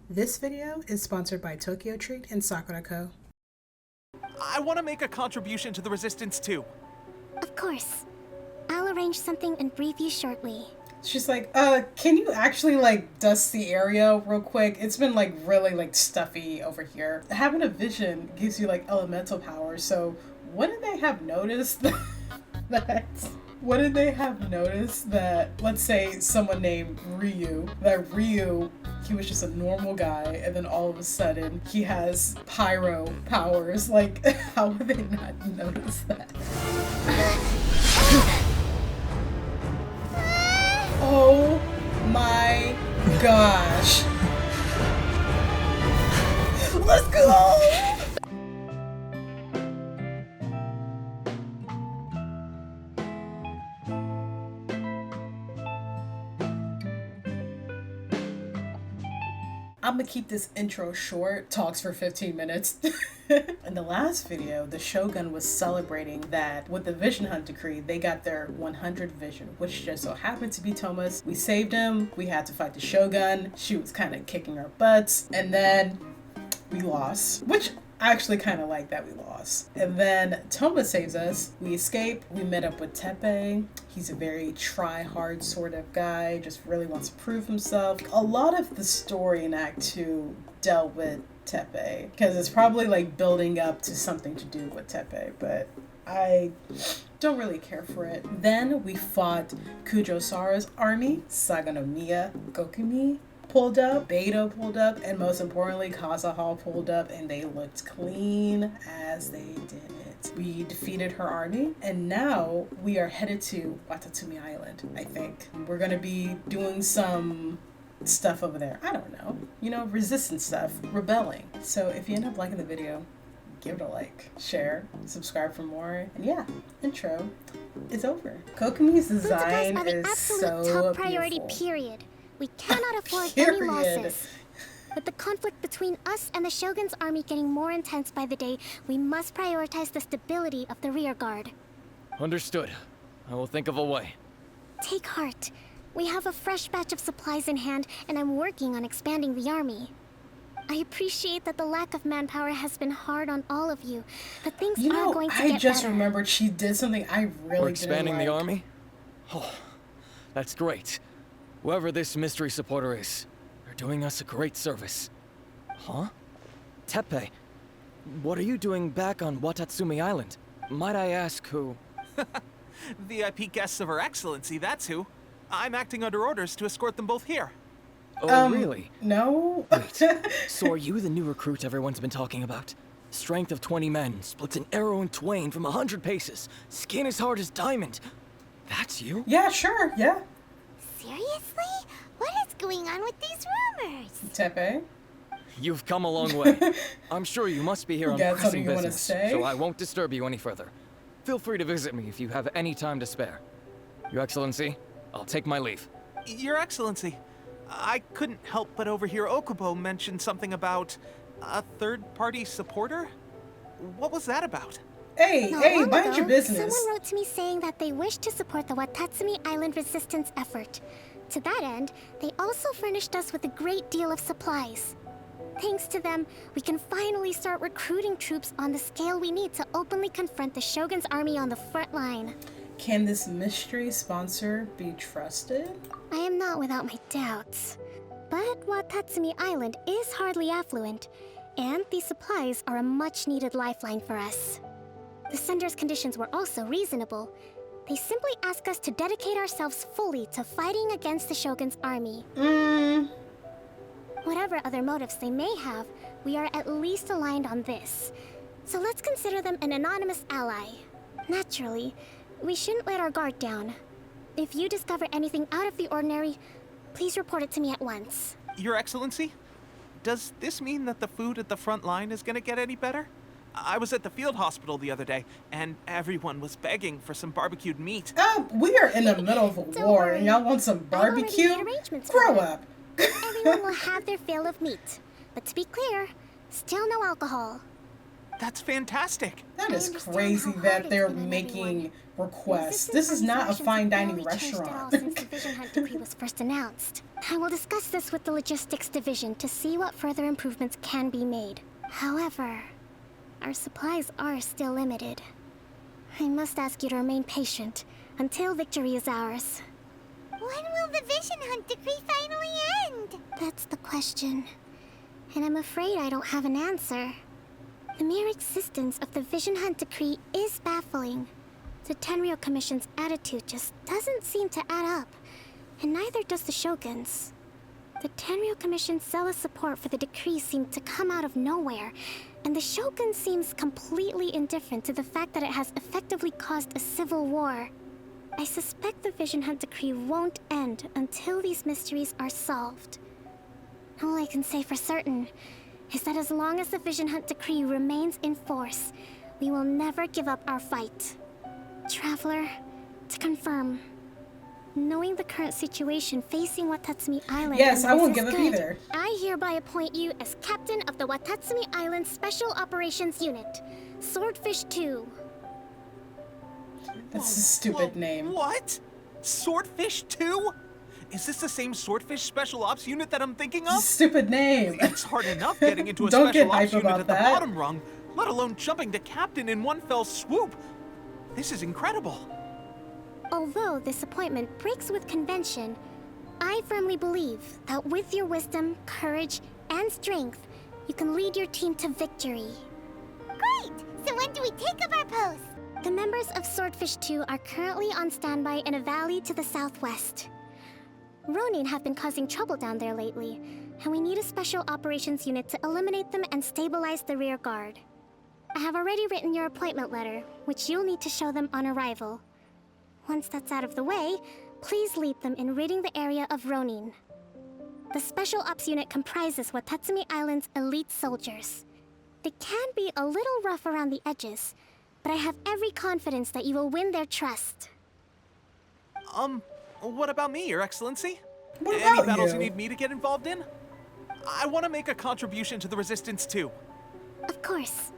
This video is sponsored by Tokyo Treat and Sakura Co. I want to make a contribution to the resistance too. Of course. I'll arrange something and brief you shortly. She's like, can you actually dust the area real quick? It's been really stuffy over here. Having a vision gives you elemental power, so wouldn't they have noticed that? Wouldn't they have noticed that, let's say someone named Ryu, he was just a normal guy, and then all of a sudden he has pyro powers? How would they not notice that? Oh my gosh. Let's go! I'm gonna keep this intro short, talks for 15 minutes. In the last video, the Shogun was celebrating that with the Vision Hunt decree, they got their 100 vision, which just so happened to be Thomas. We saved him, we had to fight the Shogun, she was kind of kicking our butts, and then we lost, which I actually kind of like that we lost. And then Thomas saves us, we escape, we met up with Teppei. He's a very try-hard sort of guy, just really wants to prove himself. A lot of the story in Act 2 dealt with Teppei, because it's probably building up to something to do with Teppei, but I don't really care for it. Then we fought Kujou Sara's army, Saganomiya Gokumi pulled up, Beto pulled up, and most importantly, KAZUHA pulled up, and they looked clean as they did it. We defeated her army, and now we are headed to Watatsumi Island, I think. We're gonna be doing some stuff over there. I don't know. Resistance stuff, rebelling. So if you end up liking the video, give it a like, share, subscribe for more, and yeah, intro is over. Kokumi's design is so top priority, beautiful. period. We cannot afford any losses. With the conflict between us and the Shogun's army getting more intense by the day, we must prioritize the stability of the rear guard. Understood. I will think of a way. Take heart. We have a fresh batch of supplies in hand, and I'm working on expanding the army. I appreciate that the lack of manpower has been hard on all of you, but things are going to get better. I just remembered she did something I really We're expanding didn't like. the army? Oh, that's great. Whoever this mystery supporter is, they're doing us a great service. Huh? Teppei, what are you doing back on Watatsumi Island? Might I ask who? VIP guests of Her Excellency, that's who. I'm acting under orders to escort them both here. Oh, really? No. Wait, so are you the new recruit everyone's been talking about? Strength of 20 men, splits an arrow in twain from 100 paces, skin as hard as diamond. That's you? Yeah, sure, yeah. Seriously? What is going on with these rumors? Teppei. You've come a long way. I'm sure you must be here on got something pressing you wanna business, say? so I won't disturb you any further. Feel free to visit me if you have any time to spare. Your Excellency, I'll take my leave. Your Excellency, I couldn't help but overhear Okubo mention something about a third-party supporter? What was that about? Hey, Not hey, long mind ago, your business. Someone wrote to me saying that they wish to support the Watatsumi Island resistance effort. To that end, they also furnished us with a great deal of supplies. Thanks to them, we can finally start recruiting troops on the scale we need to openly confront the Shogun's army on the front line. Can this mystery sponsor be trusted? I am not without my doubts. But Watatsumi Island is hardly affluent, and these supplies are a much-needed lifeline for us. The sender's conditions were also reasonable. They simply ask us to dedicate ourselves fully to fighting against the Shogun's army. Whatever other motives they may have, we are at least aligned on this. So let's consider them an anonymous ally. Naturally, we shouldn't let our guard down. If you discover anything out of the ordinary, please report it to me at once. Your Excellency, does this mean that the food at the front line is gonna get any better? I was at the field hospital the other day, and everyone was begging for some barbecued meat. We are in the middle of a Don't war, worry. and y'all want some I've already barbecue? made arrangements for Grow that. up. Everyone will have their fill of meat. But to be clear, still no alcohol. That's fantastic. That is I understand crazy how hard that it's they're been on making everyone. requests. The This is not a resistance fine dining barely changed at all restaurant. since the Vision Hunt decree was first announced. I will discuss this with the logistics division to see what further improvements can be made. However, our supplies are still limited. I must ask you to remain patient until victory is ours. When will the Vision Hunt decree finally end? That's the question. And I'm afraid I don't have an answer. The mere existence of the Vision Hunt decree is baffling. The Tenryou Commission's attitude just doesn't seem to add up, and neither does the Shogun's. The Tenryou Commission's zealous support for the decree seemed to come out of nowhere, and the Shogun seems completely indifferent to the fact that it has effectively caused a civil war. I suspect the Vision Hunt decree won't end until these mysteries are solved. All I can say for certain is that as long as the Vision Hunt decree remains in force, we will never give up our fight. Traveler, to confirm, knowing the current situation facing Watatsumi Island... Yes, I won't is give up good, either. I hereby appoint you as captain of the Watatsumi Island Special Operations Unit, Swordfish II. That's a stupid Whoa, name. What? Swordfish II? Is this the same Swordfish Special Ops unit that I'm thinking of? Stupid name. It's hard enough getting into a Don't get Special Ops hype unit about at the that. bottom rung, let alone jumping to captain in one fell swoop. This is incredible. Although this appointment breaks with convention, I firmly believe that with your wisdom, courage, and strength, you can lead your team to victory. Great! So when do we take up our post? The members of Swordfish II are currently on standby in a valley to the southwest. Ronin have been causing trouble down there lately, and we need a special operations unit to eliminate them and stabilize the rear guard. I have already written your appointment letter, which you'll need to show them on arrival. Once that's out of the way, please lead them in ridding the area of Ronin. The Special Ops unit comprises Watatsumi Island's elite soldiers. They can be a little rough around the edges, but I have every confidence that you will win their trust. What about me, Your Excellency? What Any about battles you? you need me to get involved in? I want to make a contribution to the Resistance too. Of course.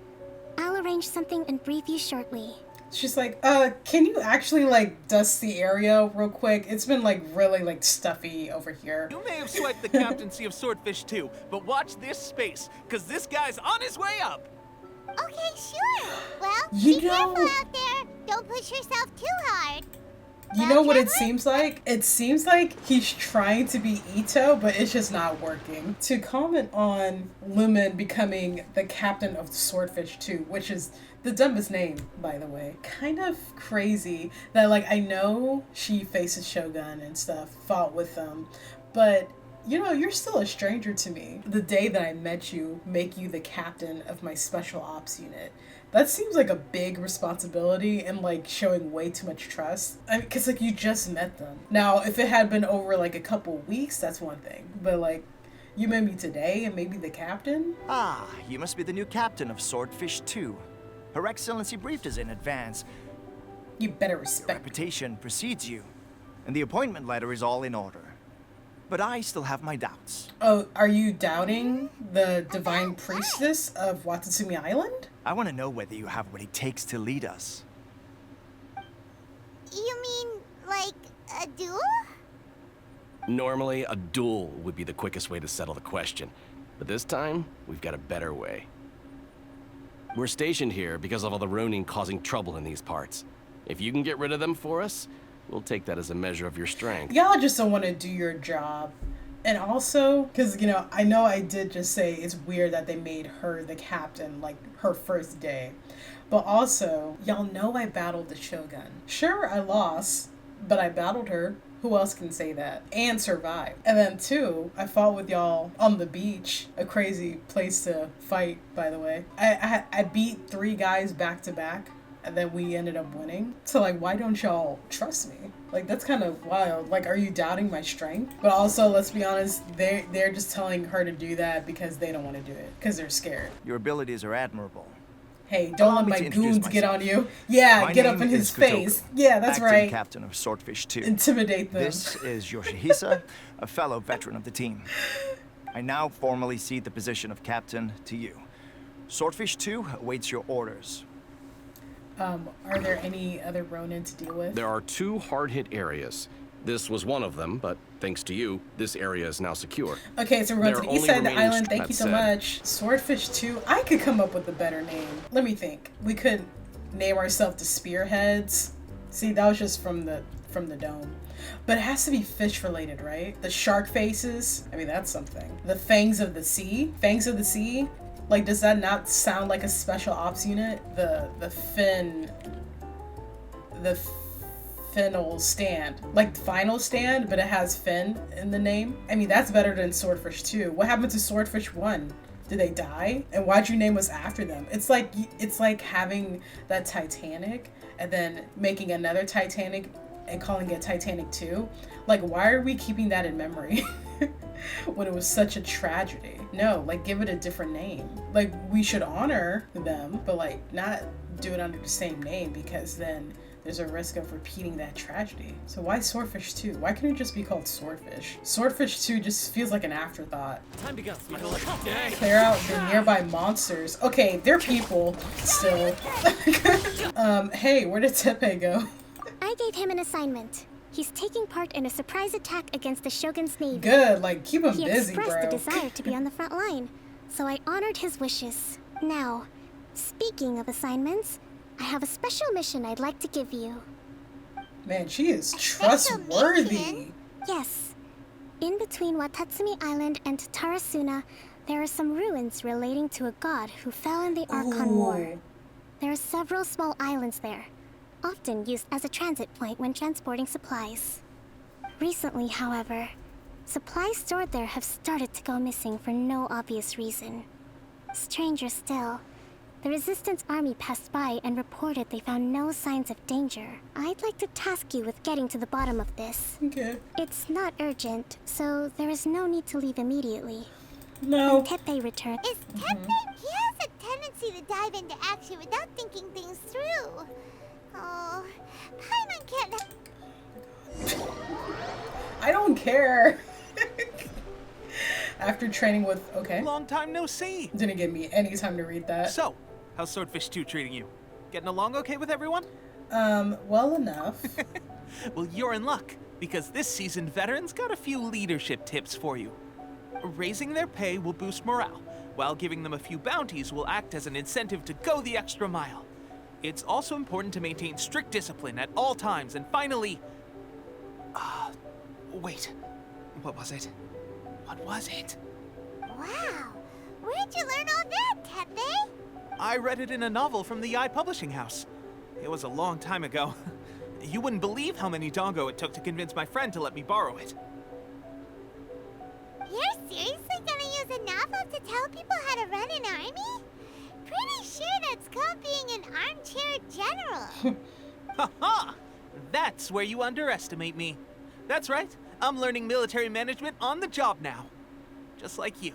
I'll arrange something and brief you shortly. She's like, can you actually, like, dust the area real quick? It's been, like, really, like, stuffy over here. You may have swiped the captaincy of Swordfish II, but watch this space, because this guy's on his way up. Okay, sure. Well, You be know- careful out there. Don't push yourself too hard. You know what it seems like? It seems like he's trying to be Ito, but it's just not working. To comment on Lumen becoming the captain of Swordfish II, which is the dumbest name, by the way. Kind of crazy that, like, I know she faces Shogun and stuff, fought with them, but you know, you're still a stranger to me. The day that I met you, make you the captain of my special ops unit. That seems like a big responsibility and like showing way too much trust. I mean, cause like you just met them. Now, if it had been over like a couple weeks, that's one thing. But like, you met me today and maybe the captain? Ah, you must be the new captain of Swordfish II. Her Excellency briefed us in advance. You better Your respect. reputation precedes you, and the appointment letter is all in order. But I still have my doubts. Oh, are you doubting the divine priestess of Watatsumi Island? I want to know whether you have what it takes to lead us. You mean, like, a duel? Normally, a duel would be the quickest way to settle the question. But this time, we've got a better way. We're stationed here because of all the Ronin causing trouble in these parts. If you can get rid of them for us, we'll take that as a measure of your strength. Y'all just don't want to do your job. And also, because, you know I did just say it's weird that they made her the captain, like, her first day. But also, y'all know I battled the Shogun. Sure, I lost, but I battled her. Who else can say that? And survive. And then two, I fought with y'all on the beach. A crazy place to fight, by the way. I beat 3 guys back to back. And then we ended up winning. So like, why don't y'all trust me? Like, that's kind of wild. Like, are you doubting my strength? But also, let's be honest, they're just telling her to do that because they don't want to do it. Because they're scared. Your abilities are admirable. Hey, don't Allow let me my to introduce goons get on myself. you. Yeah, My get up name in his is Kujou, face. Yeah, that's acting right. captain of Swordfish II. Intimidate them. This is Yoshihisa, a fellow veteran of the team. I now formally cede the position of captain to you. Swordfish II awaits your orders. Are there any other Ronin to deal with? There are 2 hard-hit areas. This was one of them, but thanks to you, this area is now secure. Okay, so we're going to the east side of the island. Thank you so said. much. Swordfish 2. I could come up with a better name. Let me think. We could name ourselves the Spearheads. See, that was just from the dome. But it has to be fish related, right? The shark faces. I mean, that's something. The Fangs of the Sea. Fangs of the Sea. Like, does that not sound like a special ops unit? The Final Stand. Like Final Stand, but it has Finn in the name. I mean, that's better than Swordfish 2. What happened to Swordfish 1? Did they die? And why'd you name us after them? It's like having that Titanic and then making another Titanic and calling it Titanic 2. Like, why are we keeping that in memory when it was such a tragedy? No, like, give it a different name. Like, we should honor them, but like not do it under the same name, because then there's a risk of repeating that tragedy. So why Swordfish 2? Why couldn't it just be called Swordfish? Swordfish 2 just feels like an afterthought. Time to go. Clear out the nearby monsters. Okay, they're people still. Hey, where did Teppei go? I gave him an assignment. He's taking part in a surprise attack against the Shogun's navy. Good, like, keep him he busy, bro. He expressed a desire to be on the front line, so I honored his wishes. Now, speaking of assignments, I have a special mission I'd like to give you. Man, she is trustworthy. Yes. In between Watatsumi Island and Tarasuna, there are some ruins relating to a god who fell in the Archon War. There are several small islands there, often used as a transit point when transporting supplies. Recently, however, supplies stored there have started to go missing for no obvious reason. Stranger still, the Resistance Army passed by and reported they found no signs of danger. I'd like to task you with getting to the bottom of this. Okay. It's not urgent, so there is no need to leave immediately. No. When Teppei returns... Is Teppei? He has a tendency to dive into action without thinking things through. Oh, Paimon can't... I don't care. After training with... Okay. Long time no see. Didn't give me any time to read that. So, how's Swordfish 2 treating you? Getting along okay with everyone? Well enough. Well, you're in luck, because this seasoned veteran's got a few leadership tips for you. Raising their pay will boost morale, while giving them a few bounties will act as an incentive to go the extra mile. It's also important to maintain strict discipline at all times, and finally... wait. What was it? What was it? Wow, where'd you learn all that, Teppei? I read it in a novel from the Yae Publishing House. It was a long time ago. You wouldn't believe how many dongo it took to convince my friend to let me borrow it. You're seriously gonna use a novel to tell people how to run an army? Pretty sure that's called being an armchair general. Ha ha! That's where you underestimate me. That's right. I'm learning military management on the job now. Just like you.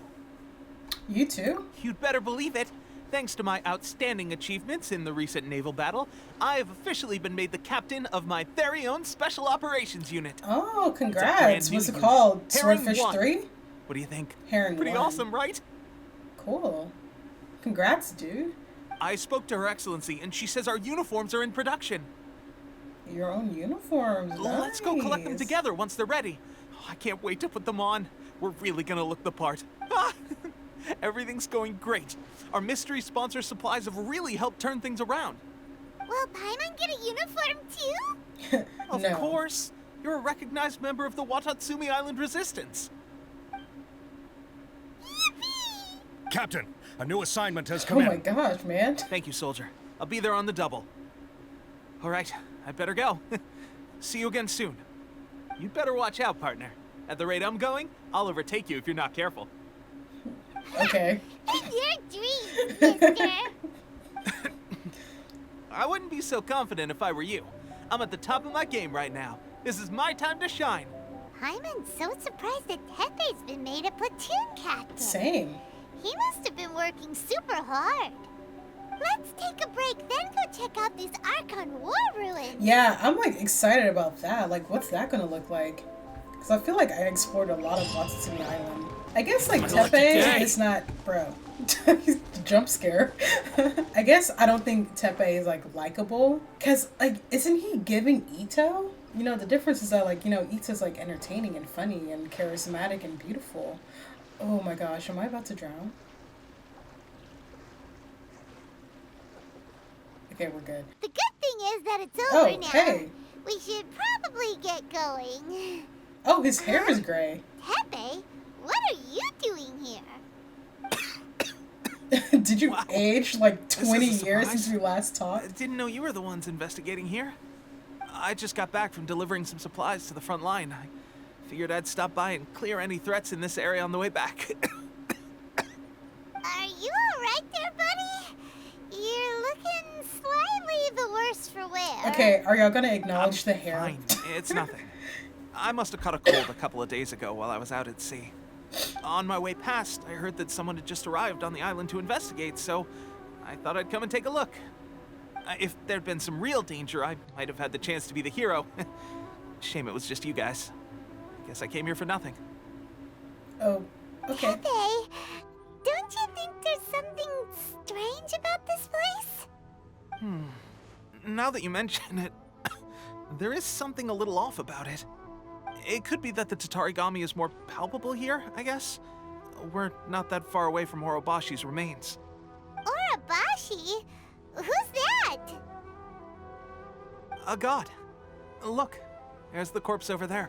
You too? You'd better believe it. Thanks to my outstanding achievements in the recent naval battle, I have officially been made the captain of my very own Special Operations Unit. Oh, It's a congrats. brand new What's it unit. called? Herring Swordfish 1. 3? What do you think? Herring Pretty 1. awesome, right? Cool. Congrats, dude. I spoke to Her Excellency, and she says our uniforms are in production. Your own uniforms. Let's go collect them Nice. together once they're ready. Oh, I can't wait to put them on. We're really gonna look the part. Ah! Everything's going great. Our mystery sponsor supplies have really helped turn things around. Will Paimon get a uniform too? Of No. course. You're a recognized member of the Watatsumi Island Resistance. Yippee! Captain, a new assignment has Oh come my in. gosh, man. Thank you, soldier. I'll be there on the double. All right, I better go. See you again soon. You'd better watch out, partner. At the rate I'm going, I'll overtake you if you're not careful. Okay. In your dreams, mister. I wouldn't be so confident if I were you. I'm at the top of my game right now. This is my time to shine. Paimon's so surprised that Teppei's been made a platoon captain. Same. He must have been working super hard. Let's take a break, then go check out these Archon War ruins. Yeah, I'm like excited about that. Like, what's that gonna look like? Because I feel like I explored a lot of Watatsumi Island. I guess like Kinda like today. Teppei is not, bro. Jump scare. I guess I don't think Teppei is like likable, cause like isn't he giving Ito? You know, the difference is that like, you know, Ito's like entertaining and funny and charismatic and beautiful. Oh my gosh, am I about to drown? Okay, we're good. The good thing is that it's over now. Hey. We should probably get going. Oh, his hair is gray. Teppei, what are you doing here? Did you age like 20 This is a years surprise. since we last I talked? didn't know you were the ones investigating here. I just got back from delivering some supplies to the front line. I figured I'd stop by and clear any threats in this area on the way back. Are you alright there, buddy? You're looking slightly the worse for wear. Okay, are y'all gonna acknowledge the hair? Fine, it's nothing. I must have caught a cold a couple of days ago while I was out at sea. On my way past, I heard that someone had just arrived on the island to investigate, so I thought I'd come and take a look. If there'd been some real danger, I might have had the chance to be the hero. Shame it was just you guys. Guess I came here for nothing. Oh, okay. Teppei, don't you think there's something strange about this place? Now that you mention it, there is something a little off about it. It could be that the Tatarigami is more palpable here, I guess. We're not that far away from Orobaxi's remains. Orobaxi? Who's that? A god. Look, there's the corpse over there.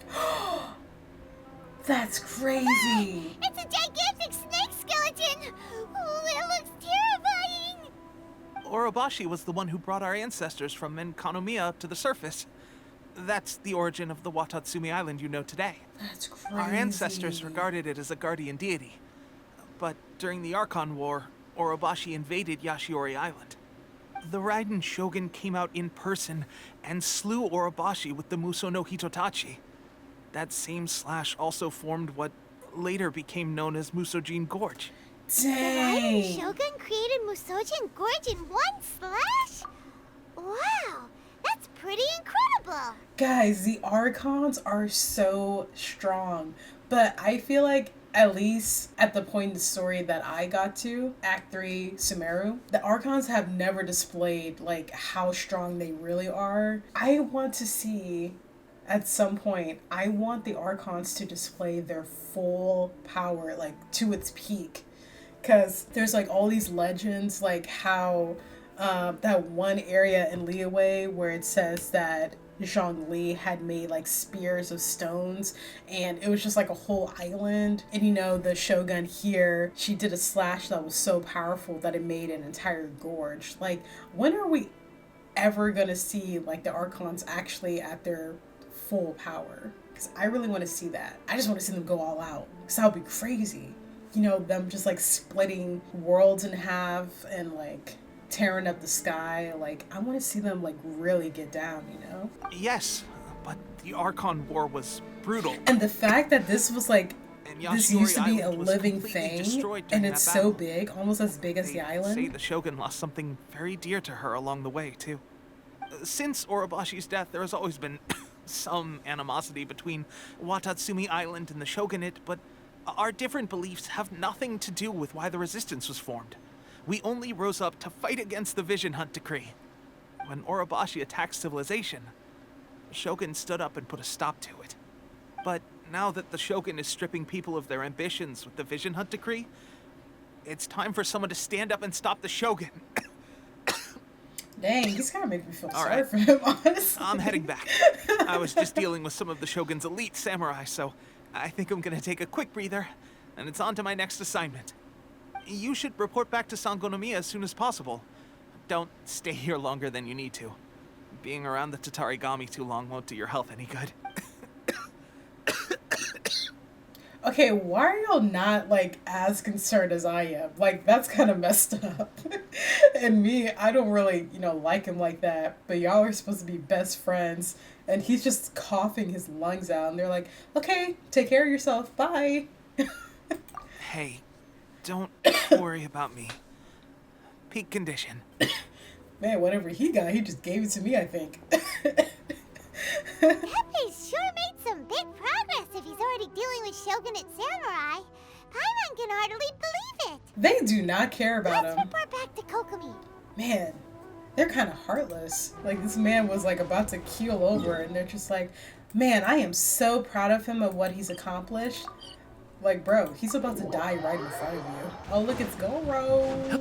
That's crazy. It's a gigantic snake skeleton! Oh, it looks terrifying! Orobaxi was the one who brought our ancestors from Enkanomiya up to the surface. That's the origin of the Watatsumi Island you know today. That's crazy. Our ancestors regarded it as a guardian deity. But during the Archon War, Orobaxi invaded Yashiori Island. The Raiden Shogun came out in person and slew Orobaxi with the Muso no Hitotachi. That same slash also formed what later became known as Musojin Gorge. Dang. Raiden Shogun created Musojin Gorge in one slash? Wow, that's pretty incredible! Guys, the Archons are so strong, but I feel like at least at the point in the story that I got to, Act 3, Sumeru, the Archons have never displayed like how strong they really are. I want to see at some point, I want the Archons to display their full power, like to its peak. Cause there's like all these legends, like how that one area in Liyue where it says that Zhongli had made like spears of stones and it was just like a whole island. And you know, the Shogun here, she did a slash that was so powerful that it made an entire gorge. Like, when are we ever gonna see like the Archons actually at their full power? Because I really want to see that. I just want to see them go all out, because that would be crazy. You know, them just like splitting worlds in half and like tearing up the sky. Like, I want to see them like really get down, you know? Yes, but the Archon War was brutal. And the fact that this was like, And this Yashiori used to be a Island was living completely thing, destroyed and during it's that so battle. big, almost as big as They the island. say the Shogun lost something very dear to her along the way, too. Since Orobaxi's death, there has always been some animosity between Watatsumi Island and the Shogunate, but our different beliefs have nothing to do with why the resistance was formed. We only rose up to fight against the Vision Hunt Decree. When Orobaxi attacked civilization, the Shogun stood up and put a stop to it. But now that the Shogun is stripping people of their ambitions with the Vision Hunt Decree, it's time for someone to stand up and stop the Shogun. Dang, he's gotta make me feel All sorry right. for him, honestly. I'm heading back. I was just dealing with some of the Shogun's elite samurai, so I think I'm gonna take a quick breather, and it's on to my next assignment. You should report back to Sangonomiya as soon as possible. Don't stay here longer than you need to. Being around the Tatarigami too long won't do your health any good. Okay, why are y'all not like as concerned as I am? Like, that's kind of messed up. And me, I don't really, you know, like him like that. But y'all are supposed to be best friends, and he's just coughing his lungs out. And they're like, "Okay, take care of yourself. Bye." Hey, don't worry about me. Peak condition. Man, whatever he got, he just gave it to me, I think. Teppei's sure made some big progress if he's already dealing with Shogunate samurai. Paimon can hardly believe it. They do not care about Let's him. report back to Kokomi. Man, they're kind of heartless. Like, this man was like about to keel over and they're just like, man, I am so proud of him of what he's accomplished. Like, bro, he's about to die right in front of you. Oh, look, it's Goro.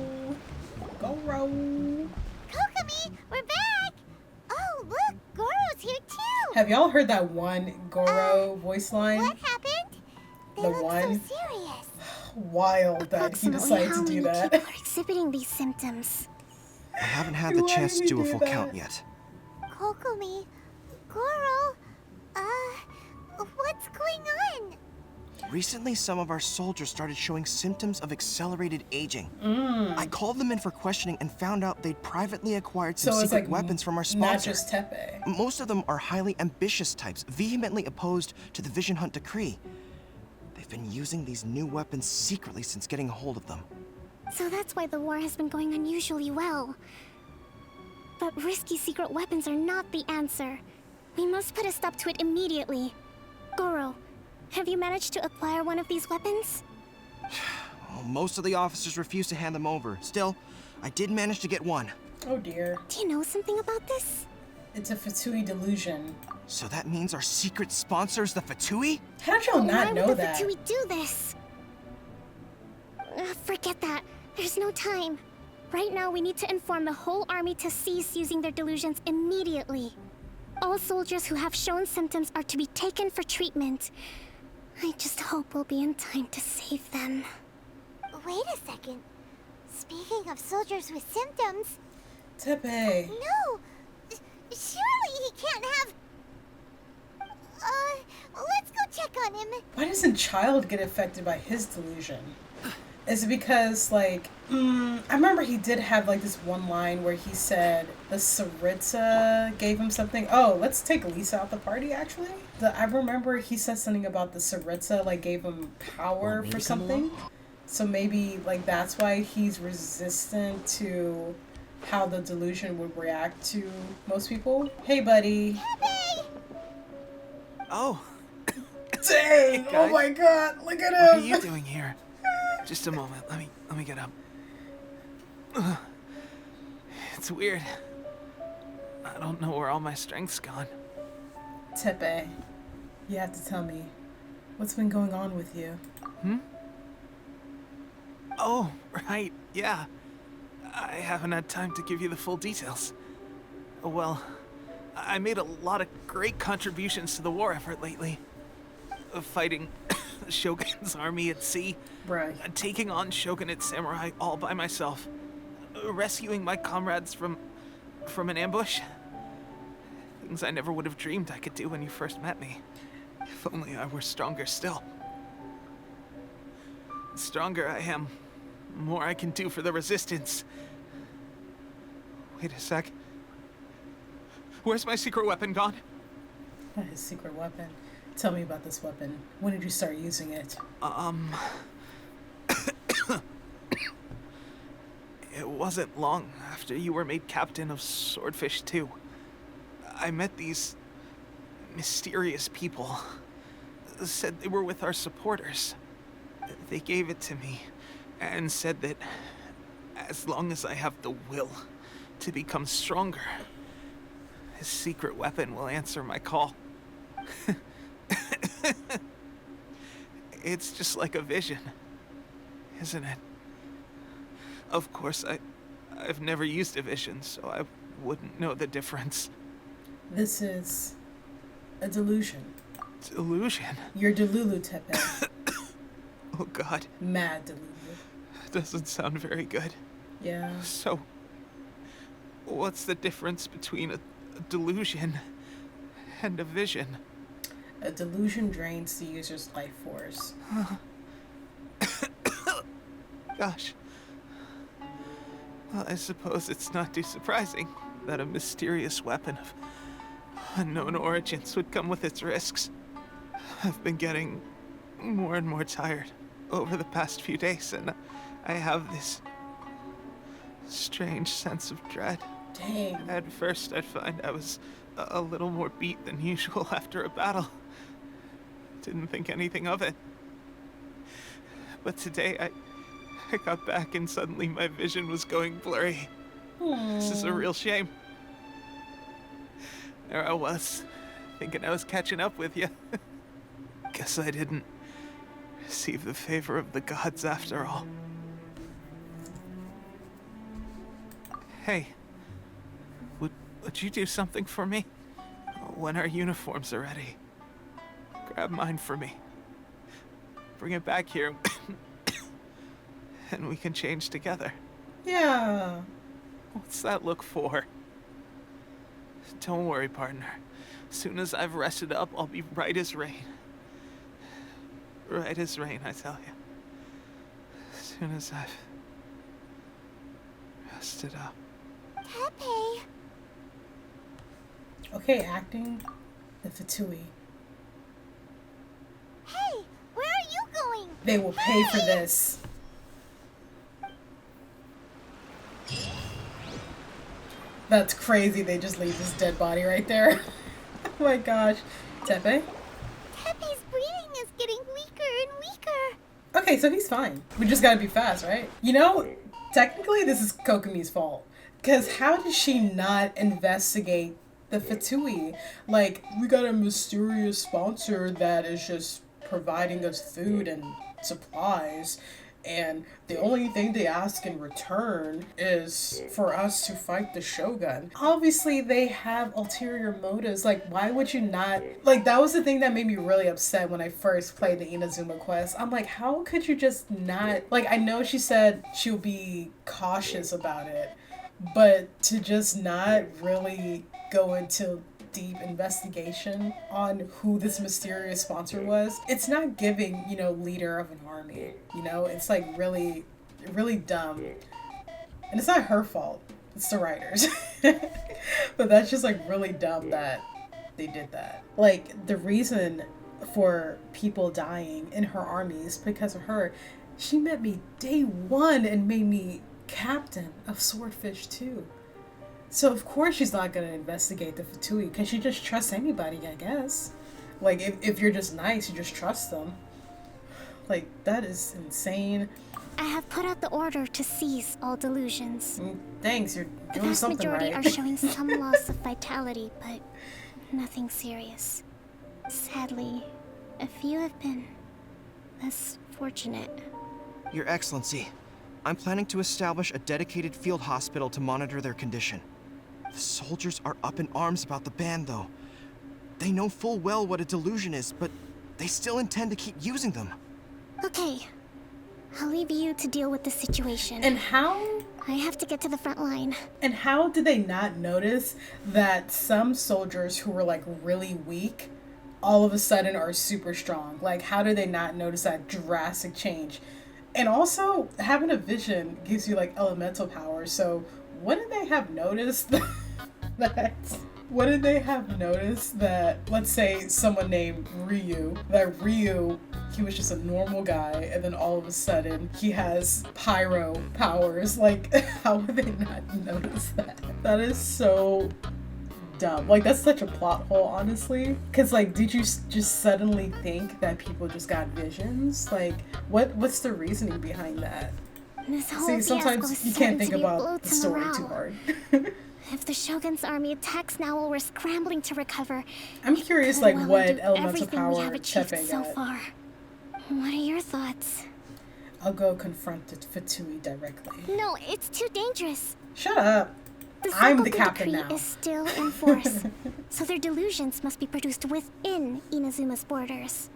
Goro. Kokomi, we're back! Oh, look, Goro's here too! Have y'all heard that one Goro voice line? What happened? They The look one? so serious. Wild that he Approximately decided how to many do that. people are exhibiting these symptoms? I haven't had the Why chance did to he do a do full that? count yet. Kokomi, Goro, what's going on? Recently, some of our soldiers started showing symptoms of accelerated aging. I called them in for questioning and found out they'd privately acquired some So it's secret like weapons from our not sponsor. just Teppei. Most of them are highly ambitious types, vehemently opposed to the Vision Hunt decree. They've been using these new weapons secretly since getting a hold of them. So that's why the war has been going unusually well. But risky secret weapons are not the answer. We must put a stop to it immediately. Goro, have you managed to acquire one of these weapons? Well, most of the officers refused to hand them over. Still, I did manage to get one. Oh dear. Do you know something about this? It's a Fatui delusion. So that means our secret sponsor is the Fatui? How did y'all not Why know would the that? Fatui do this? Forget that. There's no time. Right now, we need to inform the whole army to cease using their delusions immediately. All soldiers who have shown symptoms are to be taken for treatment. I just hope we'll be in time to save them. Wait a second. Speaking of soldiers with symptoms, Teppei. no! Surely he can't have... let's go check on him. Why doesn't Child get affected by his delusion? Is it because, like, I remember he did have, like, this one line where he said the Saritsa gave him something. Oh, let's take Lisa out the party, actually. I remember he said something about the Saritsa, like, gave him power for something. So maybe, like, that's why he's resistant to how the delusion would react to most people. Hey, buddy. Teppei! Oh, Dang! Oh guys. my god, look at what are him! you doing here? Just a moment. Let me get up. Ugh. It's weird. I don't know where all my strength's gone. Teppei, you have to tell me, what's been going on with you? Oh, right. Yeah. I haven't had time to give you the full details. Well, I made a lot of great contributions to the war effort lately. Fighting the Shogun's army at sea, Right. taking on Shogunate samurai all by myself, rescuing my comrades from an ambush. Things I never would have dreamed I could do when you first met me. If only I were stronger still. The stronger I am, the more I can do for the resistance. Wait a sec. Where's my secret weapon gone? His secret weapon. Tell me about this weapon. When did you start using it? It wasn't long after you were made captain of Swordfish II. I met these mysterious people. Said they were with our supporters. They gave it to me and said that as long as I have the will to become stronger, his secret weapon will answer my call. It's just like a vision, isn't it? Of course, I've never used a vision, so I wouldn't know the difference. This is a delusion. Delusion? You're Delulu, Teppei. Oh god, Mad Delulu. doesn't sound very good. Yeah. So, what's the difference between a delusion and a vision? A delusion drains the user's life force. Gosh. Well, I suppose it's not too surprising that a mysterious weapon of unknown origins would come with its risks. I've been getting more and more tired over the past few days, and I have this strange sense of dread. Dang. At first, I'd find I was a little more beat than usual after a battle. Didn't think anything of it. But today, I I got back and suddenly my vision was going blurry. This is a real shame. There I was, thinking I was catching up with you. Guess I didn't receive the favor of the gods after all. Hey, would you do something for me? When our uniforms are ready, grab mine for me. Bring it back here, and we can change together. Yeah. What's that look for? Don't worry, partner. As soon as I've rested up, I'll be right as rain. Right as rain, I tell you. As soon as I've rested up. Teppei. Okay, acting the Fatui. Hey, where are you going? They will pay for this. That's crazy. They just leave this dead body right there. Oh my gosh. Teppei? Teppei's breathing is getting weaker and weaker. Okay, so he's fine. We just gotta be fast, right? You know, technically this is Kokomi's fault. Because how did she not investigate the Fatui? Like, we got a mysterious sponsor that is just providing us food and supplies, and the only thing they ask in return is for us to fight the Shogun. Obviously, they have ulterior motives. Like, why would you not? Like, that was the thing that made me really upset when I first played the Inazuma quest. I'm like, how could you just not? Like, I know she said she'll be cautious about it, but to just not really go into deep investigation on who this mysterious sponsor was, it's not giving, you know, leader of an army, you know? It's like really, really dumb. And it's not her fault, it's the writers. But that's just like really dumb that they did that. Like, the reason for people dying in her army is because of her. She met me day one and made me captain of Swordfish II. So of course she's not gonna investigate the Fatui, because she just trusts anybody, I guess. Like, if you're just nice, you just trust them. Like, that is insane. I have put out the order to seize all delusions. Thanks, you're The doing vast something majority right. are showing some loss of vitality, but nothing serious. Sadly, a few have been less fortunate. Your Excellency, I'm planning to establish a dedicated field hospital to monitor their condition. The soldiers are up in arms about the ban, though. They know full well what a delusion is, but they still intend to keep using them. Okay, I'll leave you to deal with the situation. And how? I have to get to the front line. And how did they not notice that some soldiers who were like really weak all of a sudden are super strong? Like, how did they not notice that drastic change? And also, having a vision gives you like elemental powers, so wouldn't they have noticed that? Wouldn't they have noticed that, let's say someone named Ryu, that Ryu, he was just a normal guy, and then all of a sudden he has pyro powers? Like, how would they not notice that? That is so dumb. Like, that's such a plot hole, honestly. Because, like, did you just suddenly think that people just got visions? Like, what's the reasoning behind that? This whole See, sometimes fiasco you is can't certain think to be a blow about the to story morale. too hard. If the Shogun's army attacks now while we're scrambling to recover, I'm curious, could like, well what undo elemental everything we power have achieved Teppei so got. far. What are your thoughts? I'll go confront the Fatui directly. No, it's too dangerous. Shut up. The I'm the Sengoku captain decree now. is still in force, so their delusions must be produced within Inazuma's borders.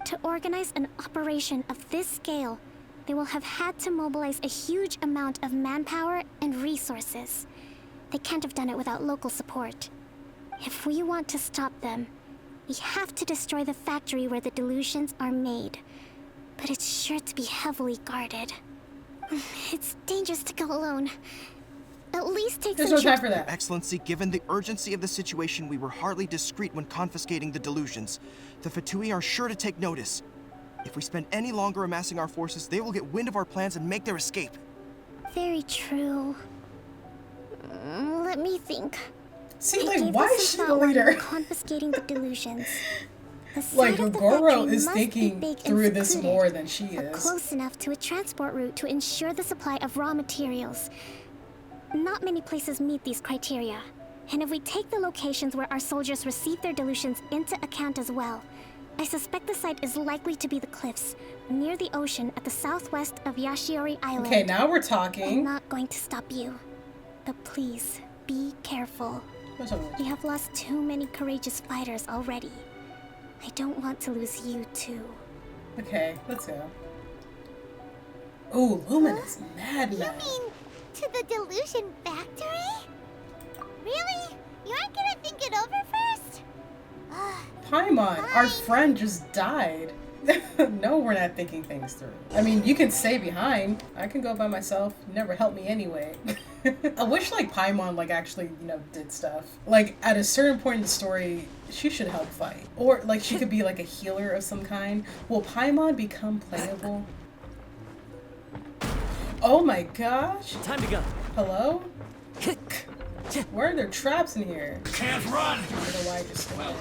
To organize an operation of this scale, they will have had to mobilize a huge amount of manpower and resources. They can't have done it without local support. If we want to stop them, we have to destroy the factory where the delusions are made. But it's sure to be heavily guarded. It's dangerous to go alone. At least take There's some no time trips. for Your that. Excellency, given the urgency of the situation, we were hardly discreet when confiscating the delusions. The Fatui are sure to take notice. If we spend any longer amassing our forces, they will get wind of our plans and make their escape. Very true. Let me think. See, I like, gave why this is a she the thought while you leader? were confiscating the delusions. The side Like, of the Goro factory is must be thinking big and through this secluded, more than she but is. close enough to a transport route to ensure the supply of raw materials. Not many places meet these criteria. And if we take the locations where our soldiers receive their dilutions into account as well, I suspect the site is likely to be the cliffs, near the ocean at the southwest of Yashiori Island. Okay, now we're I'm talking. not going to stop you, but please, be careful. What's up? We have lost too many courageous fighters already. I don't want to lose you too. Okay, let's go. Ooh, Luminous, mad. You mean to the delusion factory? Really? You aren't gonna think it over first? Paimon, our Fine. friend just died. No, we're not thinking things through. I mean, you can stay behind. I can go by myself. You never helped me anyway. I wish, like, Paimon, like, actually, you know, did stuff. Like, at a certain point in the story, she should help fight. Or, like, she could be, like, a healer of some kind. Will Paimon become playable? Oh my gosh. Time to go. Hello? Where are there traps in here? Can't run! I don't know why I just stood there.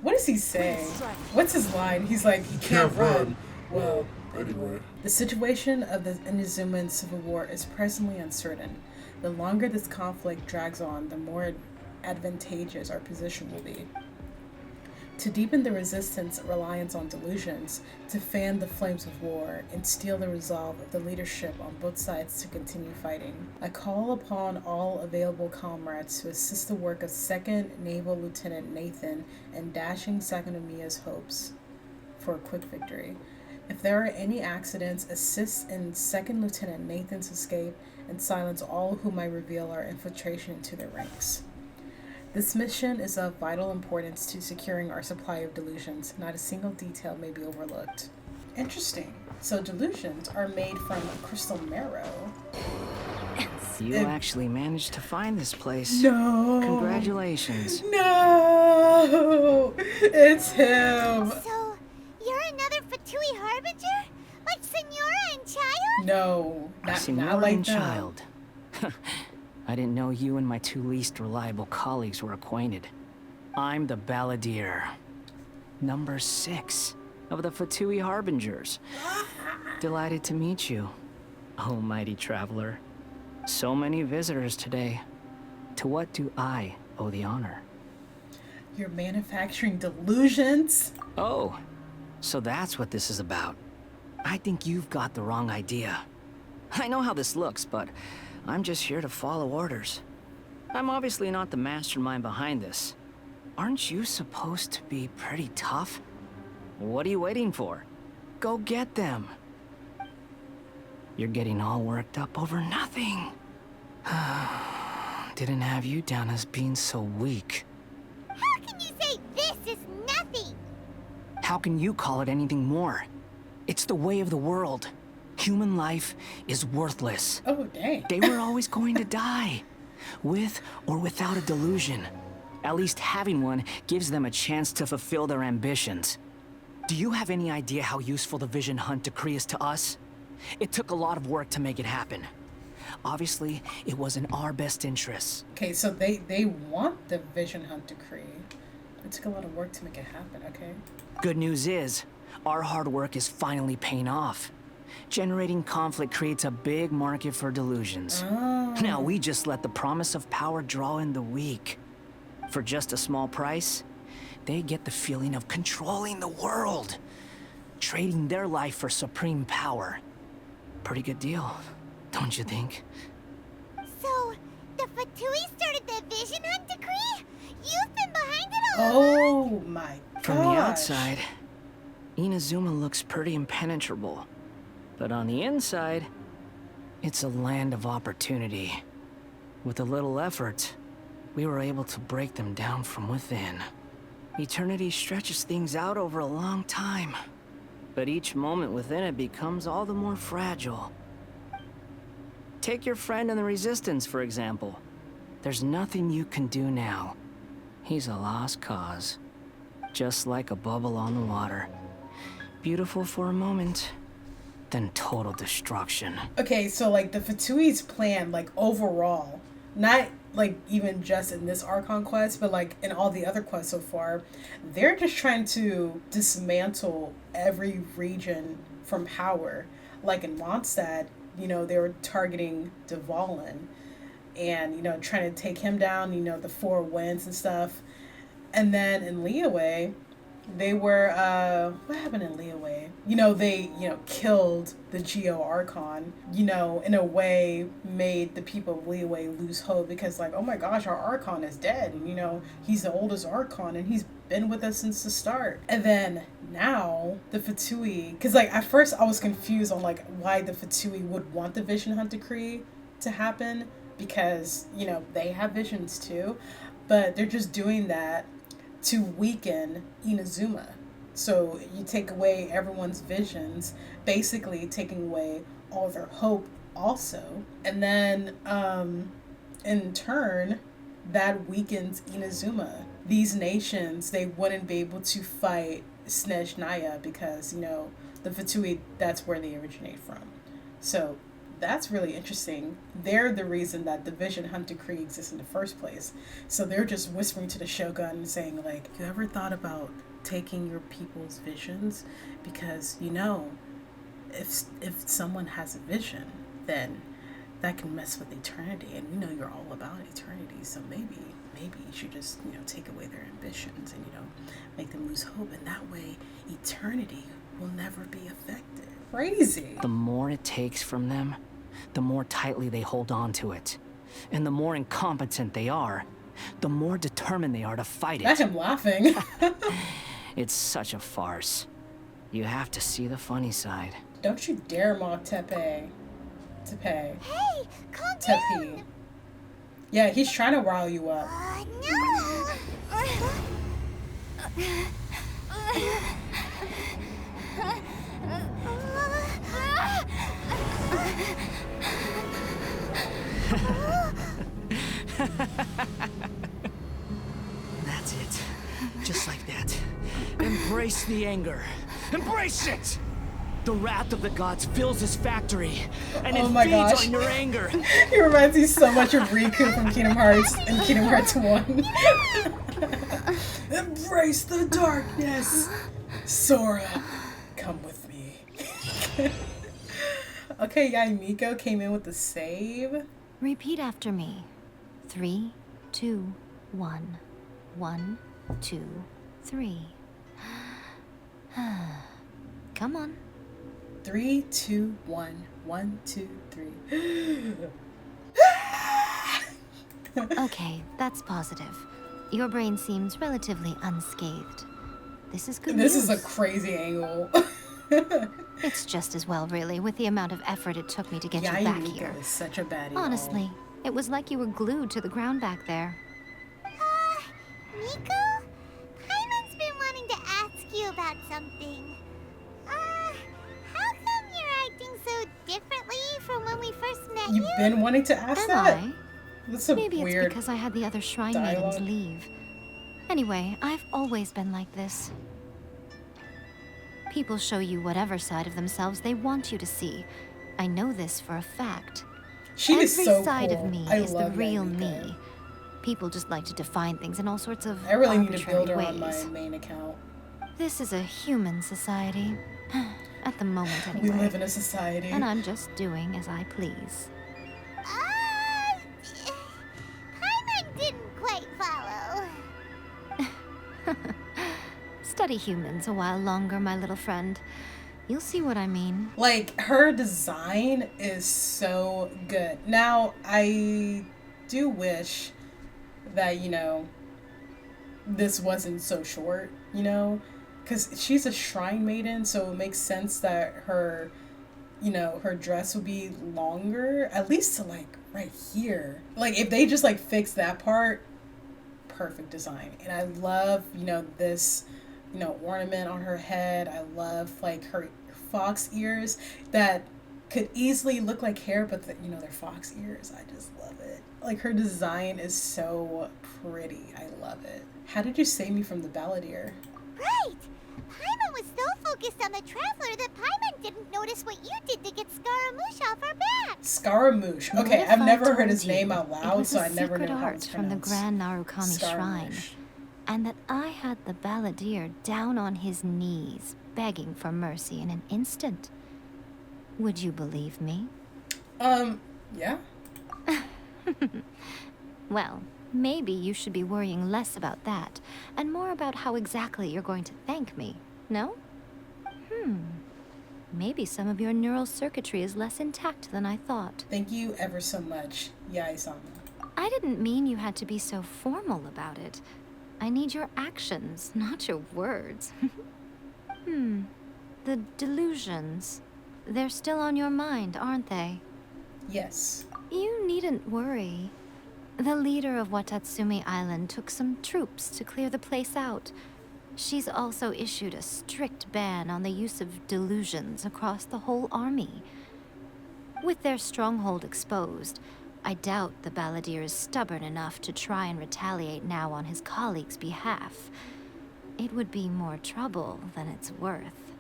What does he say? What's his line? He's like, he can't run. Well, anyway. The situation of the Inazuma Civil War is presently uncertain. The longer this conflict drags on, the more advantageous our position will be. To deepen the resistance reliance on delusions, to fan the flames of war, and steel the resolve of the leadership on both sides to continue fighting, I call upon all available comrades to assist the work of 2nd Naval Lieutenant Nathan and dashing 2nd Omiya's hopes for a quick victory. If there are any accidents, assist in 2nd Lieutenant Nathan's escape and silence all who might reveal our infiltration into their ranks. This mission is of vital importance to securing our supply of delusions. Not a single detail may be overlooked. Interesting. So delusions are made from crystal marrow. You actually managed to find this place. No. Congratulations. No. It's him. So, you're another Fatui Harbinger? Like Signora and Child? No. Not Signora like and that. Child. I didn't know you and my two least reliable colleagues were acquainted. I'm the Balladeer. Number 6 of the Fatui Harbingers. Delighted to meet you, oh mighty traveler. So many visitors today. To what do I owe the honor? You're manufacturing delusions? Oh, so that's what this is about. I think you've got the wrong idea. I know how this looks, but I'm just here to follow orders. I'm obviously not the mastermind behind this. Aren't you supposed to be pretty tough? What are you waiting for? Go get them. You're getting all worked up over nothing. Didn't have you down as being so weak. How can you say this is nothing? How can you call it anything more? It's the way of the world. Human life is worthless. Oh, dang. They were always going to die, with or without a delusion. At least having one gives them a chance to fulfill their ambitions. Do you have any idea how useful the Vision Hunt decree is to us? It took a lot of work to make it happen. Obviously, it was in our best interests. Okay, so they want the Vision Hunt decree. It took a lot of work to make it happen, okay? Good news is, our hard work is finally paying off. Generating conflict creates a big market for delusions. Oh. Now we just let the promise of power draw in the weak. For just a small price, they get the feeling of controlling the world. Trading their life for supreme power. Pretty good deal, don't you think? So, the Fatui started the Vision Hunt decree? You've been behind it all Oh my gosh. From the outside, Inazuma looks pretty impenetrable. But on the inside, it's a land of opportunity. With a little effort, we were able to break them down from within. Eternity stretches things out over a long time, but each moment within it becomes all the more fragile. Take your friend in the Resistance, for example. There's nothing you can do now. He's a lost cause. Just like a bubble on the water. Beautiful for a moment, then total destruction. Okay, so like the Fatui's plan, like overall, not like even just in this Archon quest, but like in all the other quests so far, they're just trying to dismantle every region from power. Like in Mondstadt, you know, they were targeting Dvalin and, you know, trying to take him down, you know, the Four Winds and stuff. And then in Liyue, they were, what happened in Liyue? You know, they, you know, killed the Geo Archon, you know, in a way made the people of Liyue lose hope because like, oh my gosh, our Archon is dead. And, you know, he's the oldest Archon and he's been with us since the start. And then now the Fatui, because like at first I was confused on like why the Fatui would want the Vision Hunt decree to happen because, you know, they have visions too, but they're just doing that to weaken Inazuma. So you take away everyone's visions, basically taking away all their hope also. And then in turn, that weakens Inazuma. These nations, they wouldn't be able to fight Snezhnaya because, you know, the Fatui, that's where they originate from. So that's really interesting. They're the reason that the Vision Hunt decree exists in the first place. So they're just whispering to the Shogun and saying like, you ever thought about taking your people's visions? Because, you know, if someone has a vision, then that can mess with eternity. And we know you're all about eternity. So maybe you should just, you know, take away their ambitions and, you know, make them lose hope. And that way eternity will never be affected. Crazy. The more it takes from them, the more tightly they hold on to it. And the more incompetent they are, the more determined they are to fight it. That's him laughing. It's such a farce. You have to see the funny side. Don't you dare mock Teppei. Hey, calm Teppei. down! Yeah, he's trying to rile you up. That's it. Just like that. Embrace the anger. Embrace it! The wrath of the gods fills this factory, and it feeds on your anger. He reminds me so much of Riku from Kingdom Hearts and Kingdom Hearts 1. Embrace the darkness! Sora, come with me. Okay, Yae Miko came in with the save. Repeat after me. 3, 2, 1. 1, 2, 3. Come on. 3, 2, 1. 1, 2, 3. Okay, that's positive. Your brain seems relatively unscathed. This is good This news. is a crazy angle. It's just as well, really, with the amount of effort it took me to get Yae you back Miko here. is such a baddie. Honestly, it was like you were glued to the ground back there. Miko? Paimon's been wanting to ask you about something. How come you're acting so differently from when we first met you? You've been wanting to ask Am that? I? That's a Maybe weird it's because I had the other shrine dialogue. maidens leave. Anyway, I've always been like this. People show you whatever side of themselves they want you to see. I know this for a fact. She Every is so side cool. of me I is the love Yae real Miko. me. People just like to define things in all sorts of I really need to arbitrary build her ways. on my main account. This is a human society. At the moment, anyway. We live in a society. And I'm just doing as I please. Paimon didn't quite follow. Study humans a while longer, my little friend. You'll see what I mean. Like, her design is so good. Now, I do wish that, you know, this wasn't so short, you know? Because she's a shrine maiden, so it makes sense that her, you know, her dress would be longer. At least to, like, right here. Like, if they just, like, fix that part, perfect design. And I love, you know, this, you know, ornament on her head. I love, like, her fox ears that could easily look like hair, but, you know, they're fox ears. I just love it. Like, her design is so pretty. I love it. How did you save me from the Balladeer? Right! Paimon was so focused on the Traveler that Paimon didn't notice what you did to get Scaramouche off our backs. Scaramouche. What Okay, if I've I never heard told his name you out it loud, was so a I never secret knew how art it's from the pronounced. Grand Narukami Shrine, Scaramouche. and that I had the Balladeer down on his knees, begging for mercy in an instant. Would you believe me? Yeah. Well, maybe you should be worrying less about that, and more about how exactly you're going to thank me, no? Maybe some of your neural circuitry is less intact than I thought. Thank you ever so much, Yae-sama. I didn't mean you had to be so formal about it. I need your actions, not your words. The delusions. They're still on your mind, aren't they? Yes. You needn't worry. The leader of Watatsumi Island took some troops to clear the place out. She's also issued a strict ban on the use of delusions across the whole army. With their stronghold exposed, I doubt the Balladeer is stubborn enough to try and retaliate now on his colleagues' behalf. It would be more trouble than it's worth.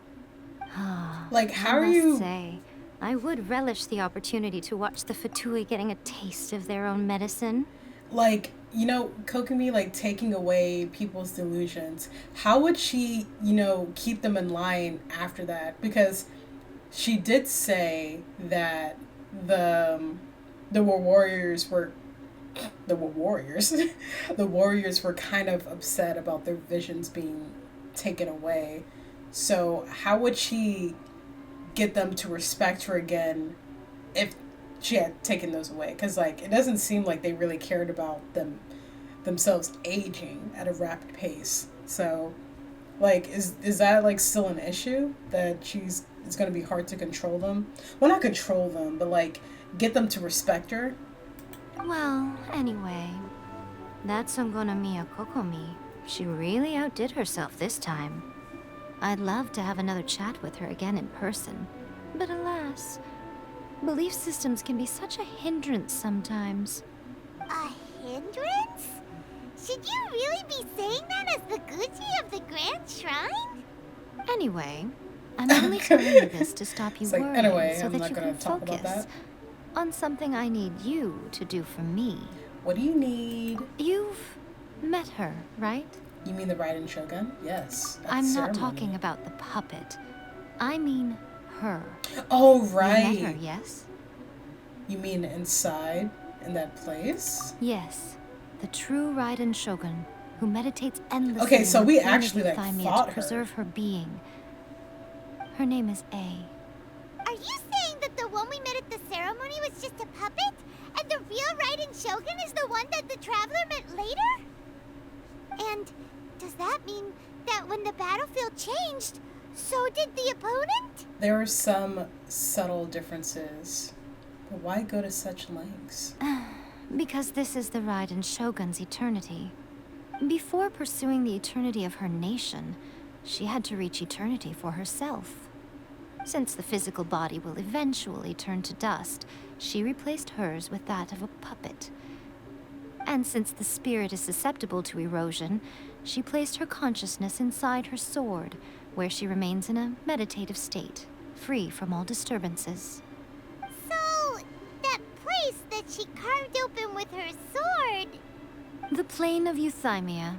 Like, how are I must you... say, I would relish the opportunity to watch the Fatui getting a taste of their own medicine. Like, you know, Kokumi, like, taking away people's delusions. How would she, you know, keep them in line after that? Because she did say that the warriors were... The warriors. The warriors were kind of upset about their visions being taken away. So how would she get them to respect her again if she had taken those away? Because, like, it doesn't seem like they really cared about themselves aging at a rapid pace. So, like, is that, like, still an issue? That it's going to be hard to control them? Well, not control them, but, like, get them to respect her? Well, anyway, that Songonamiya Kokomi, she really outdid herself this time. I'd love to have another chat with her again in person, but alas, belief systems can be such a hindrance sometimes. A hindrance? Should you really be saying that as the Gucci of the Grand Shrine? Anyway, I'm only telling you this to stop you It's like, worrying anyway, so I'm that not you gonna can talk about focus that. on something I need you to do for me. What do you need? You've met her, right? You mean the Raiden Shogun? Yes. at I'm the not ceremony. talking about the puppet. I mean her. Oh, You right. met her, yes? You mean inside, in that place? Yes. The true Raiden Shogun, who meditates endlessly Okay, so in the we plane of actually, like, euthymia fought to her. preserve her being. Her name is A. Are you saying that the one we met at the ceremony was just a puppet? And the real Raiden Shogun is the one that the Traveler met later? And does that mean that when the battlefield changed, so did the opponent? There are some subtle differences. But why go to such lengths? Because this is the Raiden Shogun's eternity. Before pursuing the eternity of her nation, she had to reach eternity for herself. Since the physical body will eventually turn to dust, she replaced hers with that of a puppet. And since the spirit is susceptible to erosion, she placed her consciousness inside her sword, where she remains in a meditative state, free from all disturbances. So, that place that she carved open with her sword... The plane of euthymia.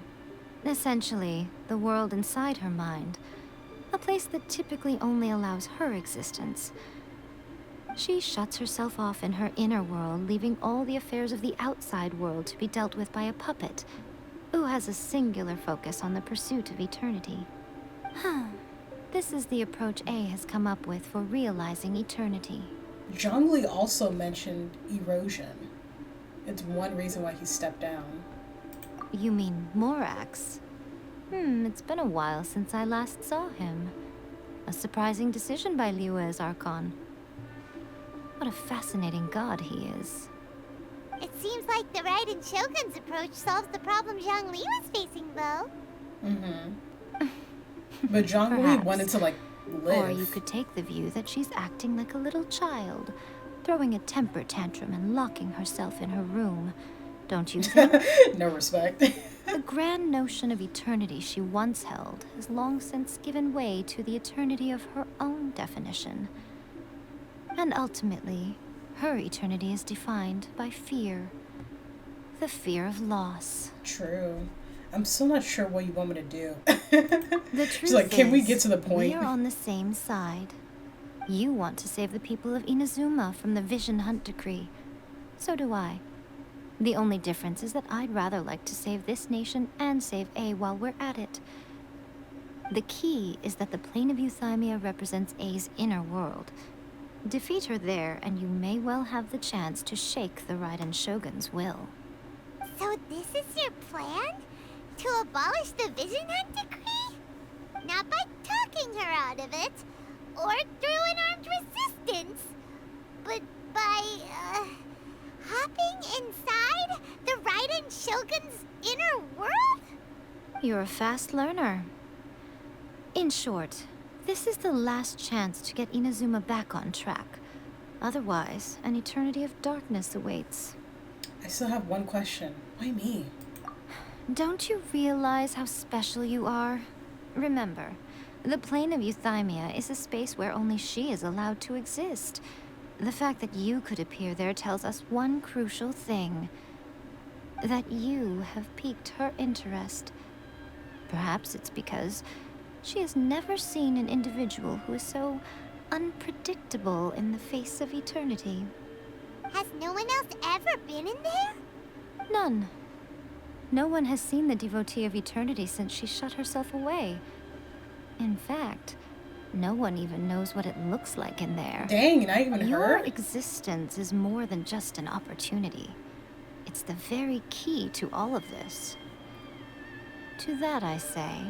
Essentially, the world inside her mind. A place that typically only allows her existence. She shuts herself off in her inner world, leaving all the affairs of the outside world to be dealt with by a puppet, who has a singular focus on the pursuit of eternity. This is the approach A has come up with for realizing eternity. Zhongli also mentioned erosion. It's one reason why he stepped down. You mean Morax? It's been a while since I last saw him. A surprising decision by Liyue's Archon. What a fascinating god he is. It seems like the Raiden Shogun's approach solves the problem Zhongli was facing, though. But Zhongli Perhaps. wanted to, like, live. Or you could take the view that she's acting like a little child, throwing a temper tantrum and locking herself in her room. Don't you think? No respect. The grand notion of eternity she once held has long since given way to the eternity of her own definition. And ultimately, her eternity is defined by fear. The fear of loss. True. I'm still not sure what you want me to do. The truth She's like, can we is, get to the point? We're on the same side. You want to save the people of Inazuma from the Vision Hunt decree. So do I. The only difference is that I'd rather like to save this nation and save A while we're at it. The key is that the plane of Euthymia represents A's inner world. Defeat her there, and you may well have the chance to shake the Raiden Shogun's will. So this is your plan? To abolish the Vision Hunt decree? Not by talking her out of it, or through an armed resistance, but by, hopping inside the Raiden Shogun's inner world? You're a fast learner. In short, this is the last chance to get Inazuma back on track. Otherwise, an eternity of darkness awaits. I still have one question. Why me? Don't you realize how special you are? Remember, the plane of Euthymia is a space where only she is allowed to exist. The fact that you could appear there tells us one crucial thing. That you have piqued her interest. Perhaps it's because she has never seen an individual who is so unpredictable in the face of eternity. Has no one else ever been in there? None. No one has seen the devotee of eternity since she shut herself away. In fact, no one even knows what it looks like in there. Dang, not even Your her? existence is more than just an opportunity. It's the very key to all of this. To that I say,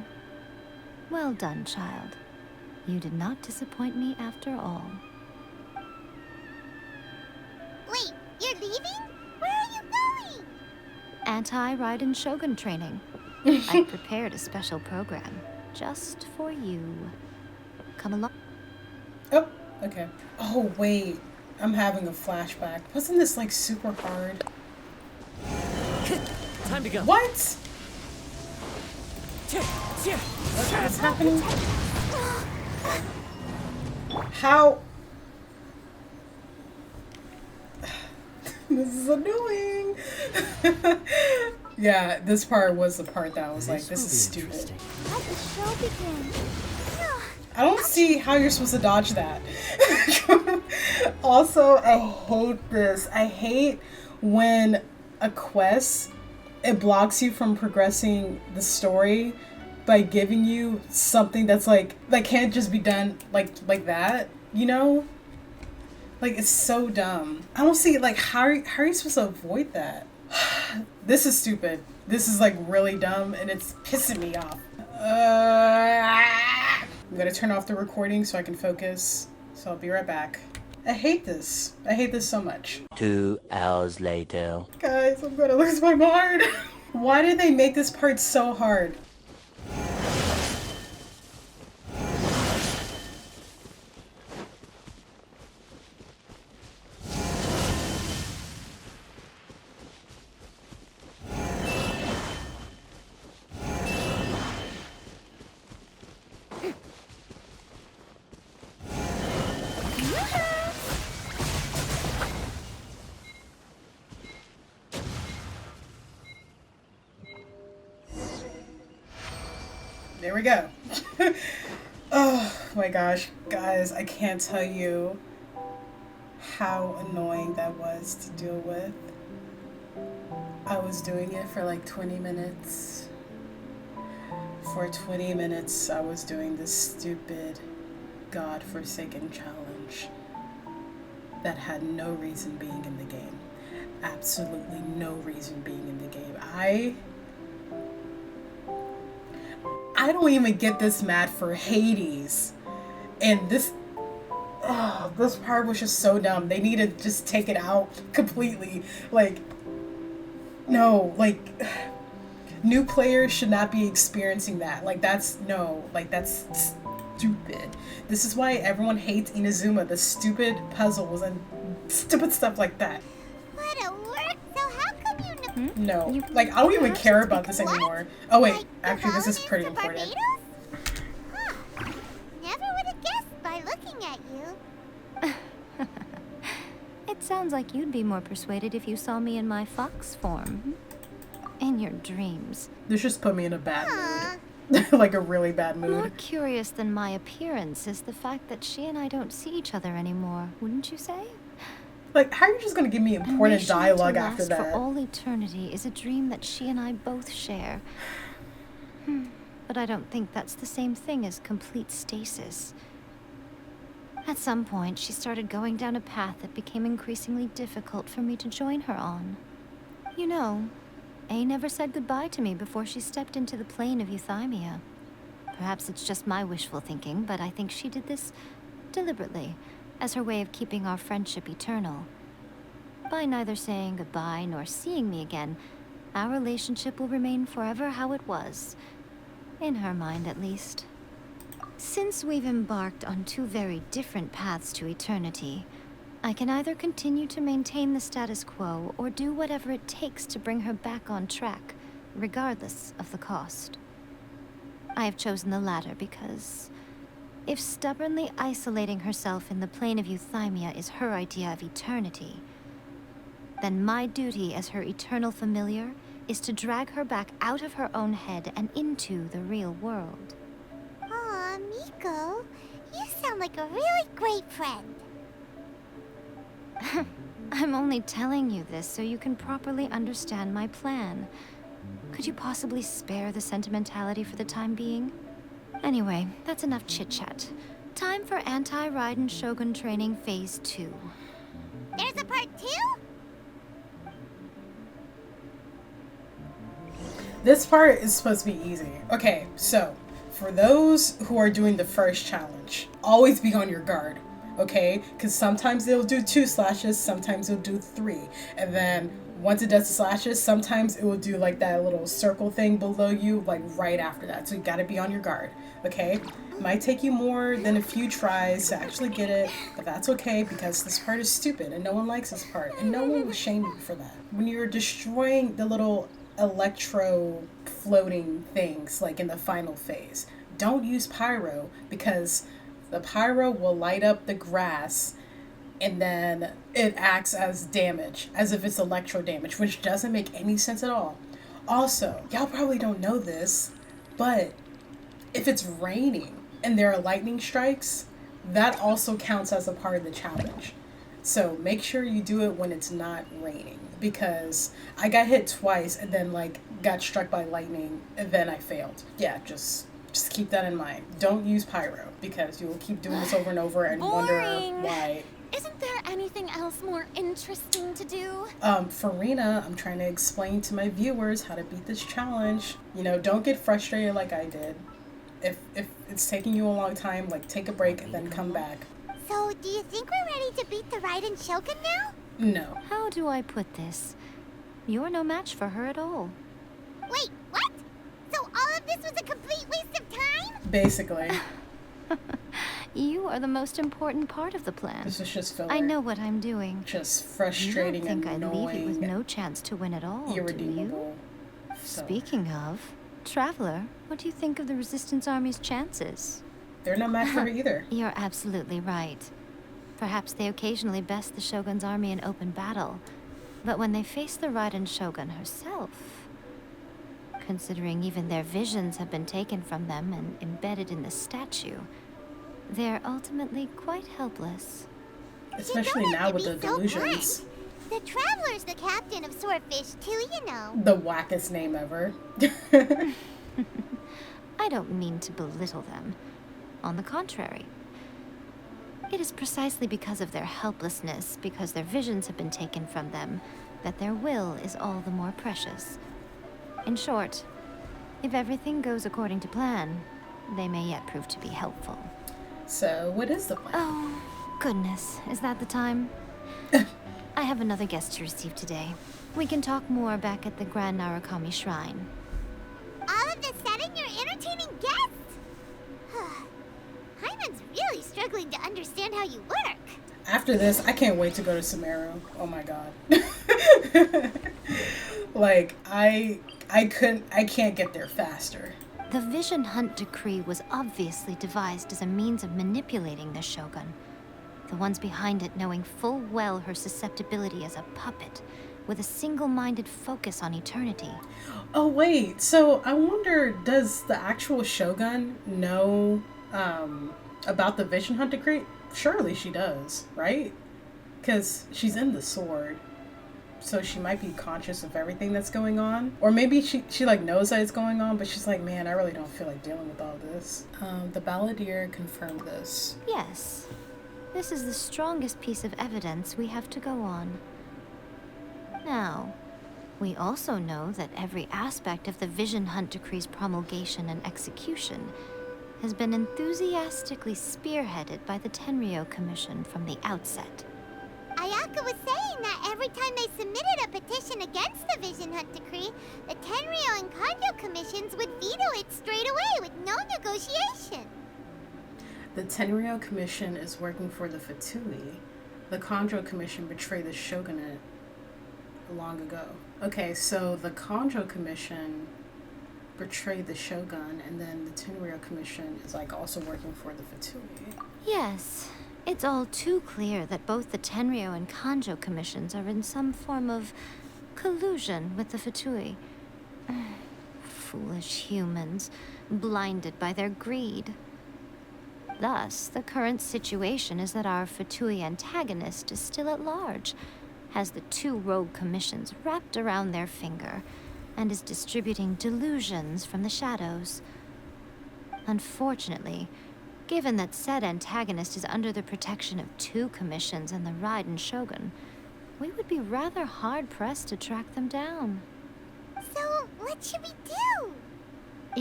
well done, child. You did not disappoint me after all. Wait, you're leaving? Where are you going? Anti-Raiden Shogun training. I prepared a special program just for you. Come along. Oh, okay. Oh, wait. I'm having a flashback. Wasn't this like super hard? Time to go. What? What's happening? How? This is annoying. Yeah, this part was the part that I was like, this is stupid. Let the show begin. I don't see how you're supposed to dodge that. Also, I hate this. I hate when a quest, it blocks you from progressing the story by giving you something that's like, that can't just be done like that, you know? Like, it's so dumb. I don't see, like, how are you supposed to avoid that? This is stupid. This is, like, really dumb, and it's pissing me off. I'm gonna turn off the recording so I can focus. So I'll be right back. I hate this. I hate this so much. 2 hours later. Guys, I'm gonna lose my mind. Why did they make this part so hard? There we go. Oh my gosh, guys, I can't tell you how annoying that was to deal with. I was doing it for like 20 minutes. For 20 minutes, I was doing this stupid, godforsaken challenge that had no reason being in the game. Absolutely no reason being in the game. I don't even get this mad for Hades. And this part was just so dumb. They need to just take it out completely. Like, no, like, new players should not be experiencing that. Like, that's stupid. This is why everyone hates Inazuma, the stupid puzzles and stupid stuff like that. What a work! So how come you know? No, like, I don't even care about this anymore. Oh wait, actually this is pretty important. Huh. Never would have guessed by looking at you. It's Sounds like you'd be more persuaded if you saw me in my fox form. In your dreams. This just put me in a bad mood. Like a really bad mood. More curious than my appearance is the fact that she and I don't see each other anymore, wouldn't you say? Like, how are you just gonna give me important dialogue after that? For all eternity is a dream that she and I both share. But I don't think that's the same thing as complete stasis. At some point, she started going down a path that became increasingly difficult for me to join her on. You know, A never said goodbye to me before she stepped into the plane of euthymia. Perhaps it's just my wishful thinking, but I think she did this deliberately, as her way of keeping our friendship eternal. By neither saying goodbye nor seeing me again, our relationship will remain forever how it was. In her mind, at least. Since we've embarked on two very different paths to eternity, I can either continue to maintain the status quo or do whatever it takes to bring her back on track, regardless of the cost. I have chosen the latter because if stubbornly isolating herself in the plane of euthymia is her idea of eternity, then my duty as her eternal familiar is to drag her back out of her own head and into the real world. Aw, Miko, you sound like a really great friend. I'm only telling you this so you can properly understand my plan. Could you possibly spare the sentimentality for the time being? Anyway, that's enough chit-chat. Time for Anti-Raiden Shogun Training Phase 2. There's a part 2? This part is supposed to be easy. Okay, so for those who are doing the first challenge, always be on your guard, okay? Because sometimes they'll do 2 slashes, sometimes they'll do 3. And then once it does the slashes, sometimes it will do like that little circle thing below you, like right after that. So you gotta be on your guard, okay? It might take you more than a few tries to actually get it, but that's okay because this part is stupid and no one likes this part and no one will shame you for that. When you're destroying the little electro floating things like in the final phase, don't use pyro because the pyro will light up the grass and then it acts as damage, as if it's electro damage, which doesn't make any sense at all. Also, y'all probably don't know this, but if it's raining and there are lightning strikes, that also counts as a part of the challenge. So make sure you do it when it's not raining, because I got hit twice and then like got struck by lightning and then I failed. Yeah, just keep that in mind. Don't use pyro because you will keep doing this over and over and wonder why. Isn't there anything else more interesting to do? For Rena, I'm trying to explain to my viewers how to beat this challenge. You know, don't get frustrated like I did. If it's taking you a long time, like take a break and then come back. So, do you think we're ready to beat the Raiden Shogun now? No. How do I put this? You're no match for her at all. Wait, what? So all of this was a complete waste of time? Basically. You are the most important part of the plan. This is just filler. I know what I'm doing. Just frustrating, you don't think annoying, I'd leave you with no chance to win at all, irredeemable. do you? Speaking of, Traveler, what do you think of the Resistance Army's chances? They're no match for her either. You're absolutely right. Perhaps they occasionally best the Shogun's army in open battle, but when they face the Raiden Shogun herself, considering even their visions have been taken from them and embedded in the statue, they're ultimately quite helpless. Especially now with the delusions. The Traveler's the captain of Swordfish II, you know. The wackest name ever. I don't mean to belittle them. On the contrary. It is precisely because of their helplessness, because their visions have been taken from them, that their will is all the more precious. In short, if everything goes according to plan, they may yet prove to be helpful. So, what is the plan? Oh, goodness. Is that the time? I have another guest to receive today. We can talk more back at the Grand Narukami Shrine. All of a sudden, you're entertaining guests? Hyman's really struggling to understand how you work. After this, I can't wait to go to Sumeru. Oh my god. Like, I can't get there faster. The Vision Hunt Decree was obviously devised as a means of manipulating the Shogun. The ones behind it knowing full well her susceptibility as a puppet, with a single-minded focus on eternity. Oh wait, so I wonder, does the actual Shogun know about the Vision Hunt decree? Surely she does, right? Because she's in the sword. So she might be conscious of everything that's going on. Or maybe she like knows that it's going on, but she's like, man, I really don't feel like dealing with all this. The Balladeer confirmed this. Yes. This is the strongest piece of evidence we have to go on. Now, we also know that every aspect of the Vision Hunt Decree's promulgation and execution has been enthusiastically spearheaded by the Tenryou Commission from the outset. Ayaka was saying that every time they submitted a petition against the Vision Hunt Decree, the Tenryou and Kujou commissions would veto it straight away with no negotiation. The Tenryou Commission is working for the Fatui. The Kujou Commission betrayed the shogunate long ago. Okay, so the Kujou Commission betrayed the shogun, and then the Tenryou Commission is like also working for the Fatui. Yes. It's all too clear that both the Tenryou and Kujou commissions are in some form of collusion with the Fatui. Foolish humans, blinded by their greed. Thus, the current situation is that our Fatui antagonist is still at large, has the two rogue commissions wrapped around their finger, and is distributing delusions from the shadows. Unfortunately, given that said antagonist is under the protection of two commissions and the Raiden Shogun, we would be rather hard-pressed to track them down. So, what should we do?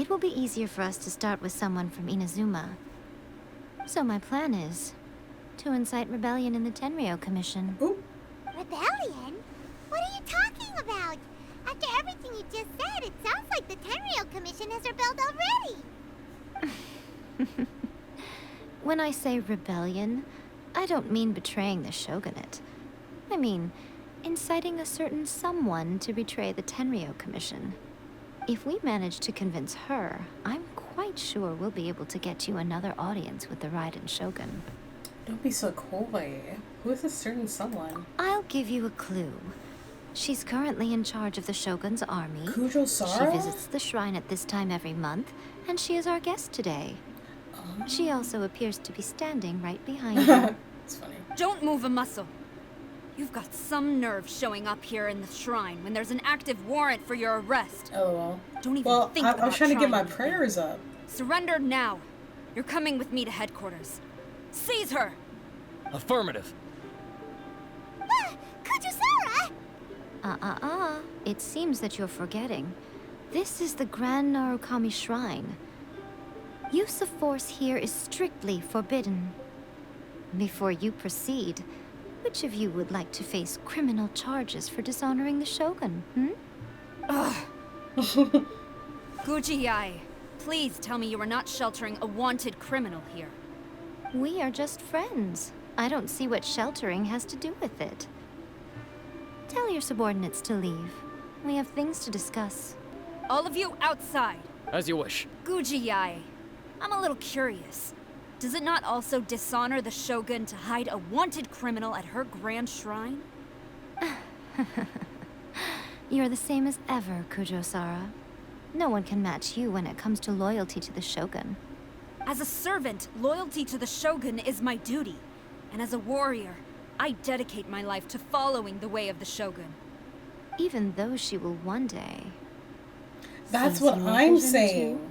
It will be easier for us to start with someone from Inazuma. So my plan is to incite rebellion in the Tenryou Commission. Ooh. Rebellion? What are you talking about? After everything you just said, it sounds like the Tenryou Commission has rebelled already. When I say rebellion, I don't mean betraying the shogunate. I mean, inciting a certain someone to betray the Tenryou Commission. If we manage to convince her, I'm quite sure we'll be able to get you another audience with the Raiden Shogun. Don't be so coy. Who is this certain someone? I'll give you a clue. She's currently in charge of the Shogun's army. Kujou Sara? She visits the shrine at this time every month, and she is our guest today. She also appears to be standing right behind you. It's funny. Don't move a muscle. You've got some nerve showing up here in the shrine when there's an active warrant for your arrest. LOL. Don't even think about I was trying to get my anything. prayers up. Surrender now. You're coming with me to headquarters. Seize her! Affirmative. Kujou-Sara! It seems that you're forgetting. This is the Grand Narukami Shrine. Use of force here is strictly forbidden. Before you proceed, which of you would like to face criminal charges for dishonoring the Shogun, Guji Yae, please tell me you are not sheltering a wanted criminal here. We are just friends. I don't see what sheltering has to do with it. Tell your subordinates to leave. We have things to discuss. All of you outside. As you wish. Guji Yae, I'm a little curious. Does it not also dishonor the Shogun to hide a wanted criminal at her grand shrine? You're the same as ever, Kujou-Sara. No one can match you when it comes to loyalty to the Shogun. As a servant, loyalty to the Shogun is my duty. And as a warrior, I dedicate my life to following the way of the Shogun. Even though she will one day. That's Since what you will I'm vision saying. too.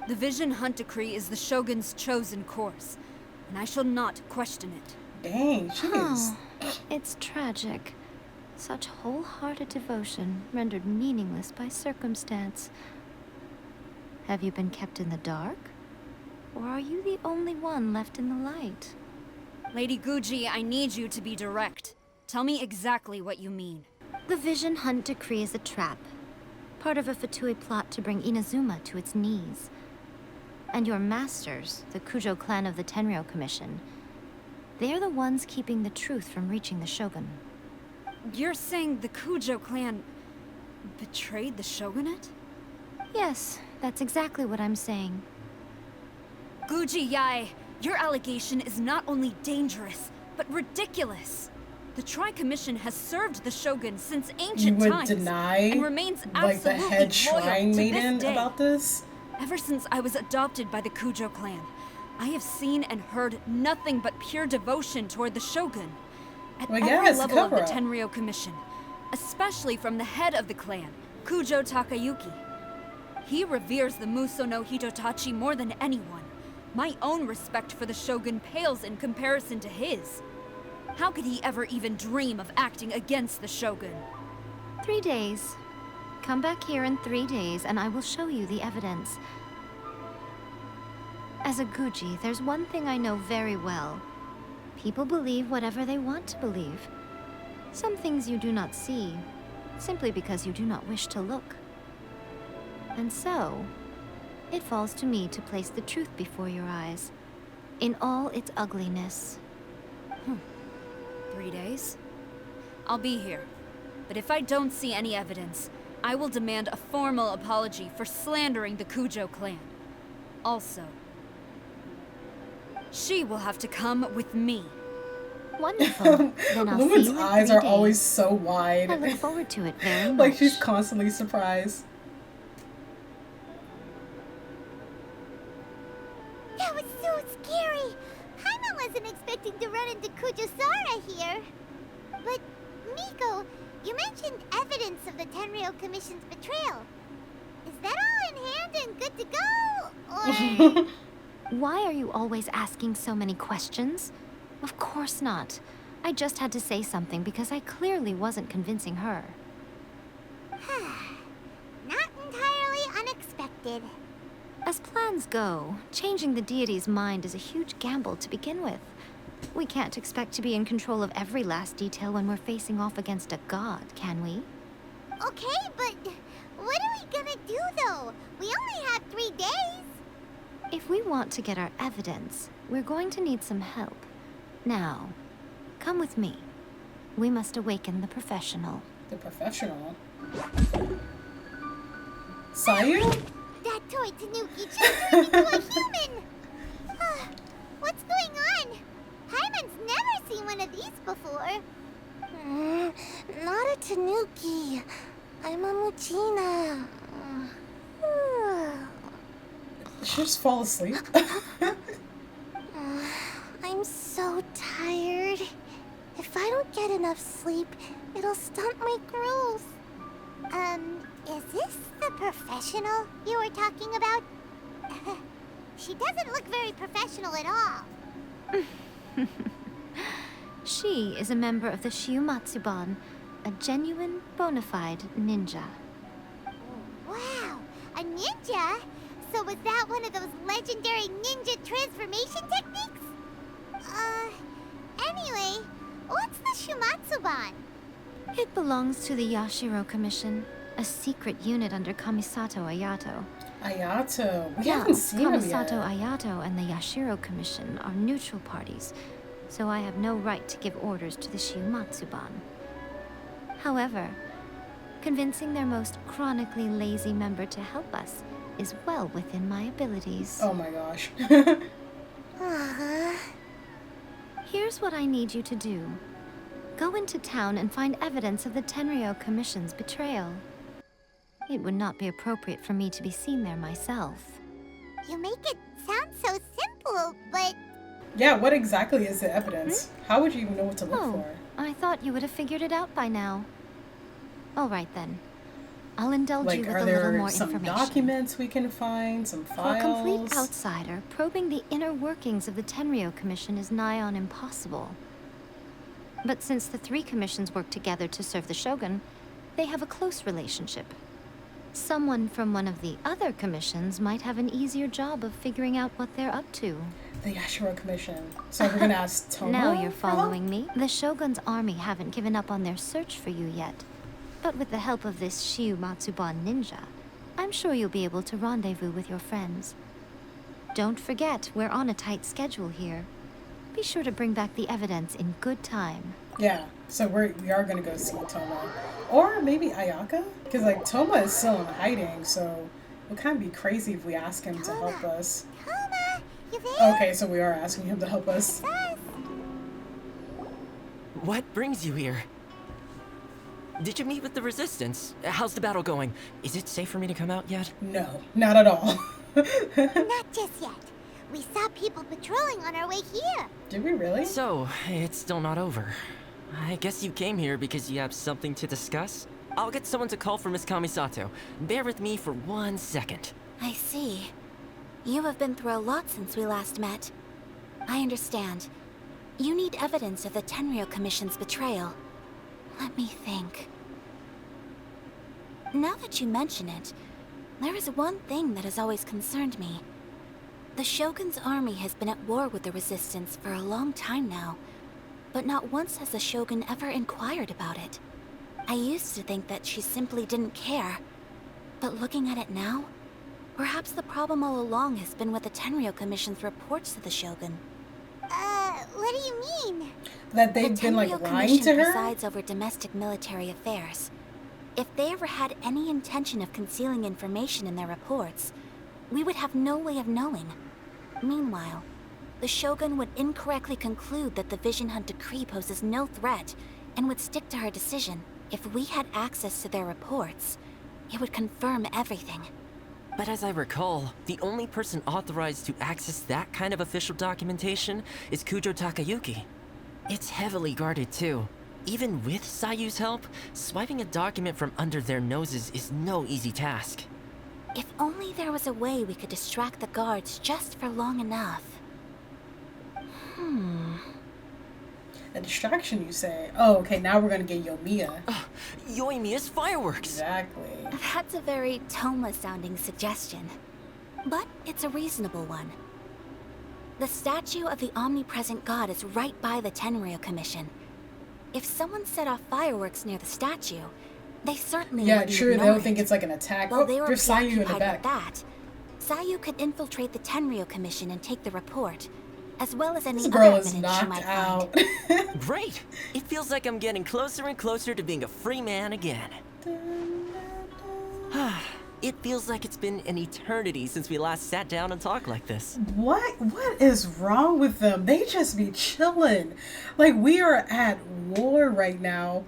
The Vision Hunt Decree is the Shogun's chosen course, and I shall not question it. Dang, she is. It's tragic. Such wholehearted devotion rendered meaningless by circumstance. Have you been kept in the dark? Or are you the only one left in the light? Lady Guji, I need you to be direct. Tell me exactly what you mean. The Vision Hunt Decree is a trap. Part of a Fatui plot to bring Inazuma to its knees. And your masters, the Kujou clan of the Tenryou Commission, they're the ones keeping the truth from reaching the Shogun. You're saying the Kujou clan betrayed the Shogunate? Yes, that's exactly what I'm saying. Guji Yae, your allegation is not only dangerous, but but ridiculous. The Tri-Commission has served the Shogun since You ancient would times deny, and remains like, the absolutely head loyal shrine to maiden this day. about this? Ever since I was adopted by the Kujou clan, I have seen and heard nothing but pure devotion toward the Shogun. At Well, every yeah, it's a level of the cover-up. Tenryou Commission, especially from the head of the clan, Kujou Takayuki. He reveres the Muso no Hitotachi more than anyone. My own respect for the Shogun pales in comparison to his. How could he ever even dream of acting against the Shogun? 3 days. Come back here in 3 days and I will show you the evidence. As a Guji, there's one thing I know very well. People believe whatever they want to believe. Some things you do not see, simply because you do not wish to look. And so, it falls to me to place the truth before your eyes, in all its ugliness. 3 days? I'll be here. But if I don't see any evidence, I will demand a formal apology for slandering the Kujou clan. Also, she will have to come with me. Wonderful. Then I'll see Lumen's you in eyes 3 are days. always so wide. I look forward to it very much. Like she's constantly surprised. That was so scary. Paimon wasn't expecting to run into Kujusara here. But, Miko, you mentioned evidence of the Tenryou Commission's betrayal. Is that all in hand and good to go? Or... Why are you always asking so many questions? Of course not. I just had to say something because I clearly wasn't convincing her. Not entirely unexpected. As plans go, changing the deity's mind is a huge gamble to begin with. We can't expect to be in control of every last detail when we're facing off against a god, can we? Okay, but what are we gonna do though? We only have 3 days. If we want to get our evidence, we're going to need some help. Now, come with me. We must awaken the professional. The professional? Sayu? That toy Tanuki just turned into a human! What's going on? Paimon's never seen one of these before. Not a Tanuki. I'm a Muchina. Did she just fall asleep? I'm so tired. If I don't get enough sleep, it'll stunt my growth. Is this the professional you were talking about? She doesn't look very professional at all. She is a member of the Shiumatsuban, a genuine, bona fide ninja. Wow, a ninja? So was that one of those legendary ninja transformation techniques? Anyway, what's the Shumatsuban? It belongs to the Yashiro Commission, a secret unit under Kamisato Ayato. Ayato. We Yeah, haven't seen him Kamisato yet. Ayato and the Yashiro Commission are neutral parties, so I have no right to give orders to the Shiumatsuban. However, convincing their most chronically lazy member to help us is well within my abilities. Oh my gosh. Here's what I need you to do. Go into town and find evidence of the Tenryou Commission's betrayal. It would not be appropriate for me to be seen there myself. You make it sound so simple, but... Yeah, what exactly is the evidence? How would you even know what to look Oh, for? I thought you would have figured it out by now. All right then. I'll indulge Like, you with are a little there more some information. documents we can find? Some For a files? complete outsider, probing the inner workings of the Tenryou Commission is nigh on impossible. But since the 3 commissions work together to serve the Shogun, they have a close relationship. Someone from one of the other commissions might have an easier job of figuring out what they're up to. The Yashiro Commission. So we're gonna ask Toma? Now you're for help? following me. The Shogun's army haven't given up on their search for you yet. But with the help of this Shiumatsuban ninja, I'm sure you'll be able to rendezvous with your friends. Don't forget, we're on a tight schedule here. Be sure to bring back the evidence in good time. Yeah, so we are gonna go see Toma. Or maybe Ayaka? Because like Toma is still in hiding, so it would kind of be crazy if we ask him to help us. Toma, you there? Okay, so we are asking him to help us. What brings you here? Did you meet with the Resistance? How's the battle going? Is it safe for me to come out yet? No, not at all. Not just yet. We saw people patrolling on our way here. Did we really? So, it's still not over. I guess you came here because you have something to discuss? I'll get someone to call for Miss Kamisato. Bear with me for 1 second. I see. You have been through a lot since we last met. I understand. You need evidence of the Tenryou Commission's betrayal. Let me think. Now that you mention it, there is one thing that has always concerned me. The Shogun's army has been at war with the Resistance for a long time now, but not once has the Shogun ever inquired about it. I used to think that she simply didn't care, but looking at it now, perhaps the problem all along has been with the Tenryou Commission's reports to the Shogun. What do you mean? That they've been like lying to her? Presides over domestic military affairs. If they ever had any intention of concealing information in their reports, we would have no way of knowing. Meanwhile, the Shogun would incorrectly conclude that the Vision Hunt decree poses no threat and would stick to her decision. If we had access to their reports, it would confirm everything. But as I recall, the only person authorized to access that kind of official documentation is Kujou Takayuki. It's heavily guarded too. Even with Sayu's help, swiping a document from under their noses is no easy task. If only there was a way we could distract the guards just for long enough. A distraction, you say? Oh, okay, now we're gonna get Yoimiya. Yoimiya's fireworks! Exactly. That's a very Toma-sounding suggestion. But it's a reasonable one. The statue of the omnipresent god is right by the Tenryou Commission. If someone set off fireworks near the statue, they certainly wouldn't true, ignore they'll think it's like an attack. While Oh, they were there's Sayu in the preoccupied back. with that, Sayu could infiltrate the Tenryou Commission and take the report, as well as any This other girl is evidence she knocked might out. find. Great! It feels like I'm getting closer and closer to being a free man again. It feels like it's been an eternity since we last sat down and talked like this. What is wrong with them? They just be chilling. Like, we are at war right now,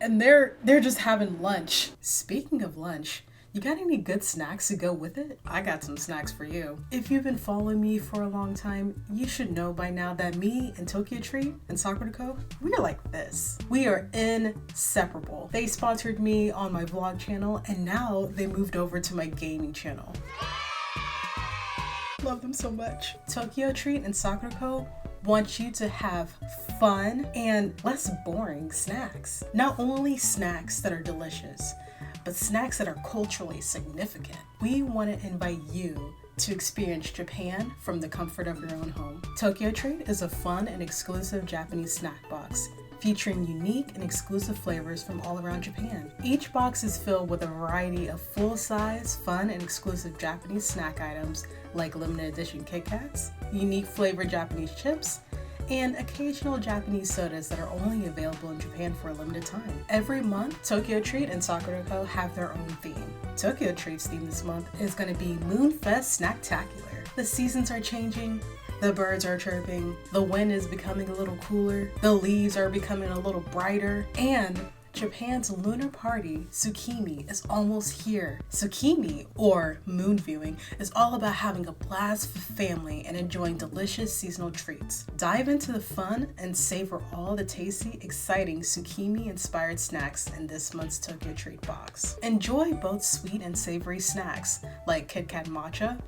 and they're just having lunch. Speaking of lunch, you got any good snacks to go with it? I got some snacks for you. If you've been following me for a long time, you should know by now that me and Tokyo Treat and Sakura Co, we are like this. We are inseparable. They sponsored me on my vlog channel, and now they moved over to my gaming channel. Love them so much. Tokyo Treat and Sakura Co want you to have fun and less boring snacks. Not only snacks that are delicious, but snacks that are culturally significant. We want to invite you to experience Japan from the comfort of your own home. Tokyo Treat is a fun and exclusive Japanese snack box featuring unique and exclusive flavors from all around Japan. Each box is filled with a variety of full-size, fun, and exclusive Japanese snack items like limited edition Kit Kats, unique flavored Japanese chips, and occasional Japanese sodas that are only available in Japan for a limited time. Every month, Tokyo Treat and Sakura Co have their own theme. Tokyo Treat's theme this month is going to be Moonfest Snacktacular. The seasons are changing, the birds are chirping, the wind is becoming a little cooler, the leaves are becoming a little brighter, and Japan's lunar party, Tsukimi, is almost here. Tsukimi, or moon viewing, is all about having a blast with family and enjoying delicious seasonal treats. Dive into the fun and savor all the tasty, exciting Tsukimi-inspired snacks in this month's Tokyo Treat box. Enjoy both sweet and savory snacks like Kit Kat Matcha,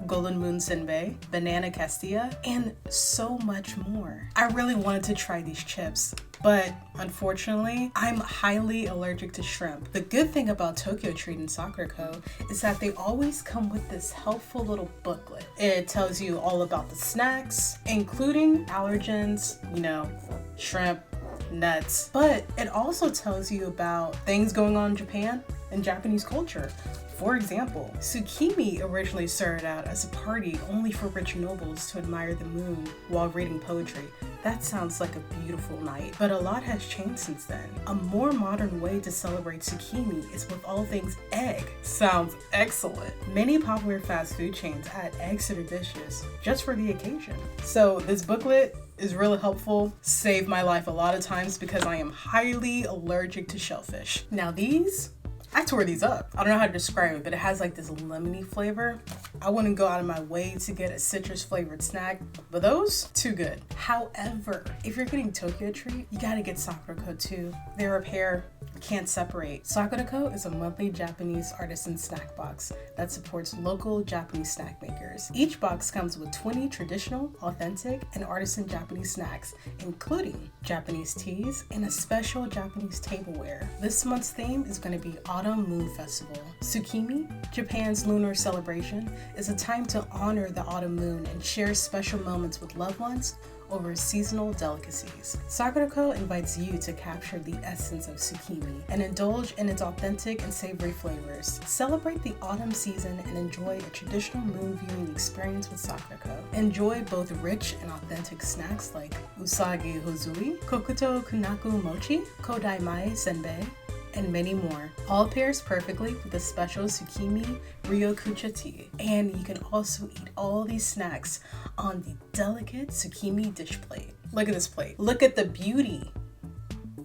Golden Moon Senbei, Banana Castilla, and so much more. I really wanted to try these chips, but unfortunately, I'm highly allergic to shrimp. The good thing about Tokyo Treat and Sakura Co is that they always come with this helpful little booklet. It tells you all about the snacks, including allergens, shrimp, nuts, but it also tells you about things going on in Japan and Japanese culture. For example, Tsukimi originally started out as a party only for rich nobles to admire the moon while reading poetry. That sounds like a beautiful night, but a lot has changed since then. A more modern way to celebrate Tsukimi is with all things egg. Sounds excellent. Many popular fast food chains add eggs to their dishes just for the occasion. So this booklet is really helpful. Saved my life a lot of times because I am highly allergic to shellfish. Now these, I tore these up. I don't know how to describe it, but it has like this lemony flavor. I wouldn't go out of my way to get a citrus flavored snack, but those, too good. However, if you're getting Tokyo Treat, you gotta get Sakurako too. They're a pair, can't separate. Sakurako is a monthly Japanese artisan snack box that supports local Japanese snack makers. Each box comes with 20 traditional, authentic, and artisan Japanese snacks, including Japanese teas and a special Japanese tableware. This month's theme is going to be Autumn Moon Festival. Tsukimi, Japan's lunar celebration, is a time to honor the autumn moon and share special moments with loved ones over seasonal delicacies. Sakurako invites you to capture the essence of tsukimi and indulge in its authentic and savory flavors. Celebrate the autumn season and enjoy a traditional moon viewing experience with Sakurako. Enjoy both rich and authentic snacks like usagi hozui, kokuto kunaku mochi, kodai mai senbei, and many more. All pairs perfectly with the special Tsukimi Ryokucha tea. And you can also eat all these snacks on the delicate Tsukimi dish plate. Look at this plate. Look at the beauty.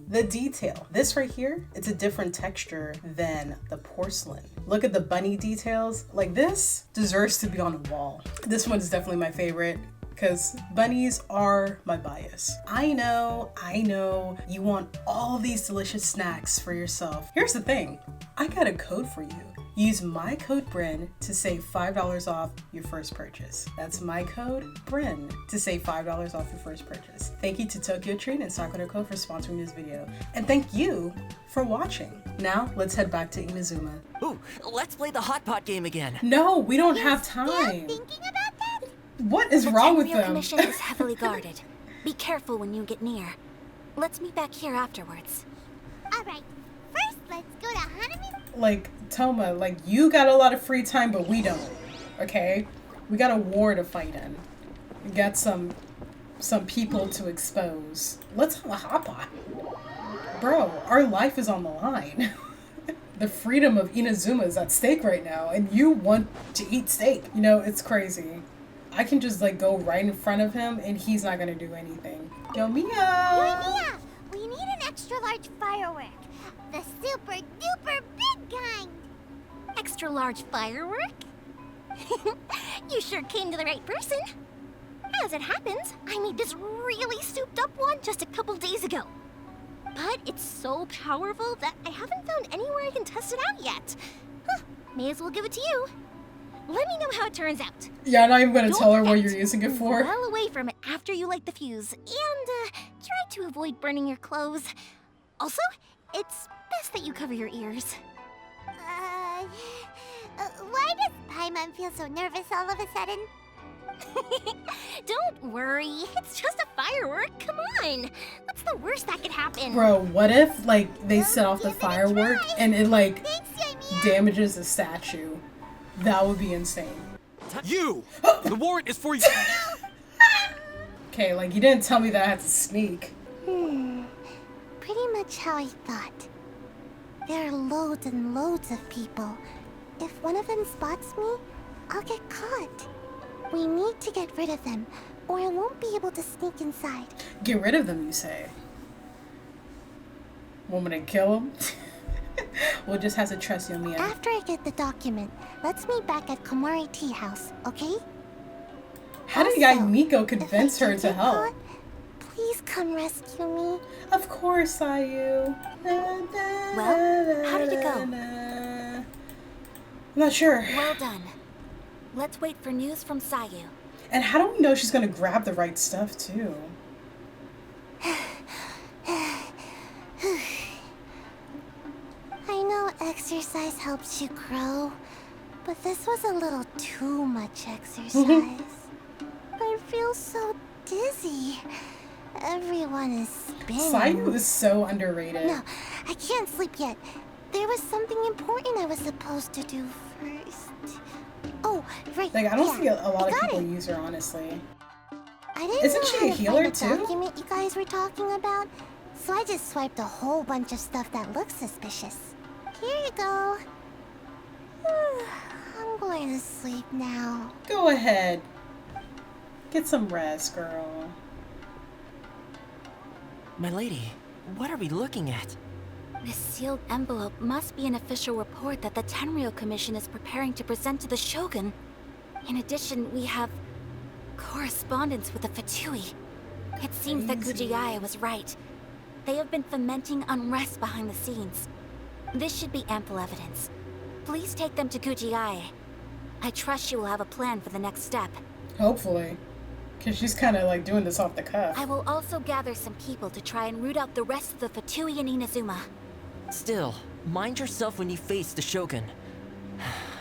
The detail. This right here, it's a different texture than the porcelain. Look at the bunny details. Like this deserves to be on a wall. This one's definitely my favorite, because bunnies are my bias. I know, you want all these delicious snacks for yourself. Here's the thing, I got a code for you. Use my code BRINN to save $5 off your first purchase. That's my code BRINN to save $5 off your first purchase. Thank you to Tokyo Treat and Sakurako for sponsoring this video. And thank you for watching. Now, let's head back to Inazuma. Ooh, let's play the hot pot game again. No, we don't have time. Thinking about that? What is wrong with them? The commission is heavily guarded. Be careful when you get near. Let's meet back here afterwards. Alright, first let's go to Hanami. Like, Toma, like, you got a lot of free time, but we don't, okay? We got a war to fight in. We got some people to expose. Let's have a hot pot. Bro, our life is on the line. The freedom of Inazuma is at stake right now, and you want to eat steak. You know, it's crazy. I can just like go right in front of him and he's not gonna do anything. Yo, Mia! We need an extra large firework. The super duper big kind. Extra large firework? You sure came to the right person. As it happens, I made this really souped up one just a couple days ago. But it's so powerful that I haven't found anywhere I can test it out yet. Huh, may as well give it to you. Let me know how it turns out. Yeah, I'm not even gonna tell her what forget, you're using it for. Well away from it after you light the fuse, and try to avoid burning your clothes. Also, it's best that you cover your ears. Why does Paimon feel so nervous all of a sudden? Don't worry, it's just a firework. Come on, what's the worst that could happen? Bro, what if like they set off the firework and it like Thanks, damages the statue? That would be insane. You! The warrant is for you! Okay, like you didn't tell me that I had to sneak. Pretty much how I thought. There are loads and loads of people. If one of them spots me, I'll get caught. We need to get rid of them, or I won't be able to sneak inside. Get rid of them, you say? Want me to kill them? We'll just have to trust Yomiya. After I get the document, let's meet back at Komari Tea House, okay? How did Yae Miko convince her to help? Caught, please come rescue me. Of course, Sayu. Well, how did it go? I'm not sure. Well done. Let's wait for news from Sayu. And how do we know she's gonna grab the right stuff, too? I know exercise helps you grow, but this was a little too much exercise. I feel so dizzy. Everyone is spinning. Sayu is so underrated. No, I can't sleep yet. There was something important I was supposed to do first. Oh, right. Like, I don't see a lot of got people it. use her, honestly. I didn't Isn't know she how a to healer, find the too? document you guys were talking about, so I just swiped a whole bunch of stuff that looks suspicious. Here you go. I'm going to sleep now. Go ahead. Get some rest, girl. My lady, what are we looking at? This sealed envelope must be an official report that the Tenryou Commission is preparing to present to the Shogun. In addition, we have correspondence with the Fatui. It seems that Yae was right. They have been fomenting unrest behind the scenes. This should be ample evidence. Please take them to Yae. I trust she will have a plan for the next step. Hopefully. Because she's kind of like doing this off the cuff. I will also gather some people to try and root out the rest of the Fatui in Inazuma. Still, mind yourself when you face the Shogun.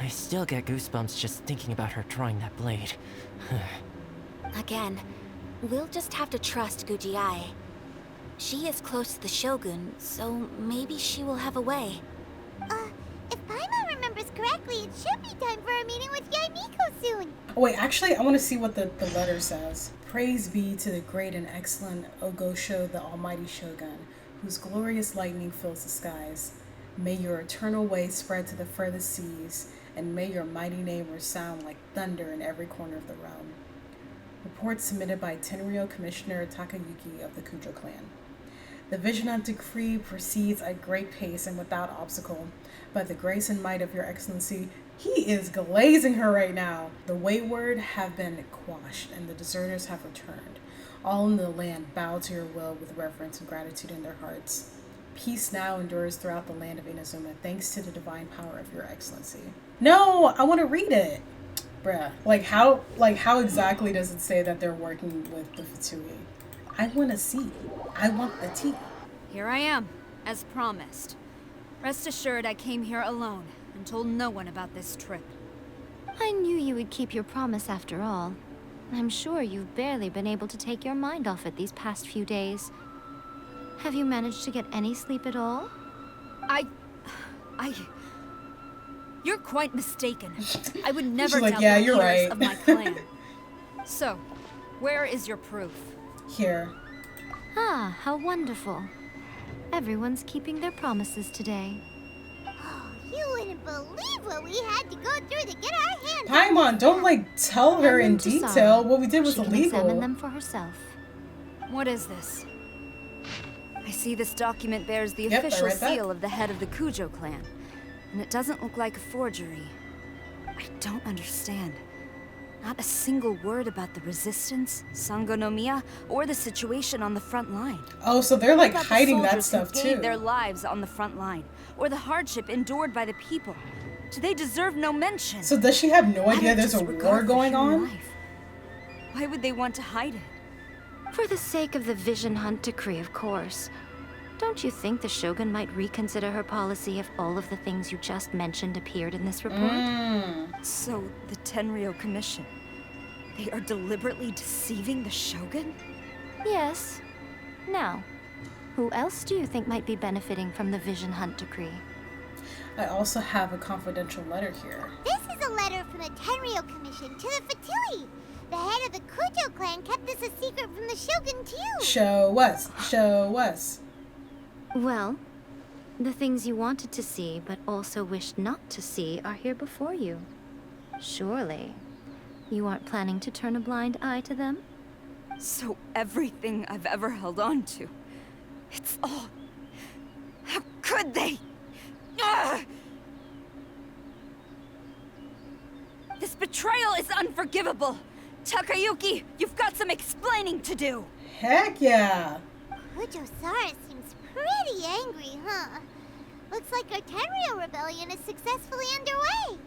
I still get goosebumps just thinking about her drawing that blade. Again, we'll just have to trust Yae. She is close to the Shogun, so maybe she will have a way. If Paimon remembers correctly, it should be time for a meeting with Yae Miko soon. Oh wait, actually, I want to see what the letter says. Praise be to the great and excellent Ogosho, the almighty Shogun, whose glorious lightning fills the skies. May your eternal way spread to the furthest seas, and may your mighty name resound like thunder in every corner of the realm. Report submitted by Tenryou Commissioner Takayuki of the Kujou clan. The Vision Hunt Decree proceeds at great pace and without obstacle. By the grace and might of your excellency, he is glazing her right now. The wayward have been quashed, and the deserters have returned. All in the land bow to your will with reverence and gratitude in their hearts. Peace now endures throughout the land of Inazuma, thanks to the divine power of your excellency. No, I want to read it. Bruh, how exactly does it say that they're working with the Fatui? I want to see. I want the tea. Here I am, as promised. Rest assured I came here alone and told no one about this trip. I knew you would keep your promise after all. I'm sure you've barely been able to take your mind off it these past few days. Have you managed to get any sleep at all? You're quite mistaken. I would never like, doubt yeah, the you're leaders right. of my clan. So, where is your proof? Here. Ah, how wonderful. Everyone's keeping their promises today. Oh, you wouldn't believe what we had to go through to get our hands on. Paimon, don't tell her in detail. What we did was She can illegal. examine them for herself. What is this? I see this document bears the Yep, I official read that. seal of the head of the Kujou clan. And it doesn't look like a forgery. I don't understand. Not a single word about the resistance, Sangonomiya, or the situation on the front line. Oh, so they're like What about the hiding that soldiers who stuff gave too. their lives on the front line, or the hardship endured by the people. Do they deserve no mention? So does she have no Why idea not there's a just war regard the going human on? life? Why would they want to hide it? For the sake of the Vision Hunt Decree, of course. Don't you think the Shogun might reconsider her policy if all of the things you just mentioned appeared in this report? So, the Tenryou Commission, they are deliberately deceiving the Shogun? Yes. Now, who else do you think might be benefiting from the Vision Hunt Decree? I also have a confidential letter here. This is a letter from the Tenryou Commission to the Fatui. The head of the Kujou clan kept this a secret from the Shogun too. Show us. Show us. Well, the things you wanted to see but also wished not to see are here before you. Surely, you aren't planning to turn a blind eye to them? So everything I've ever held on to, it's all... How could they? Ugh! This betrayal is unforgivable! Takayuki, you've got some explaining to do! Heck yeah! Kujou-Sara seems pretty angry, huh? Looks like our Tenryou rebellion is successfully underway.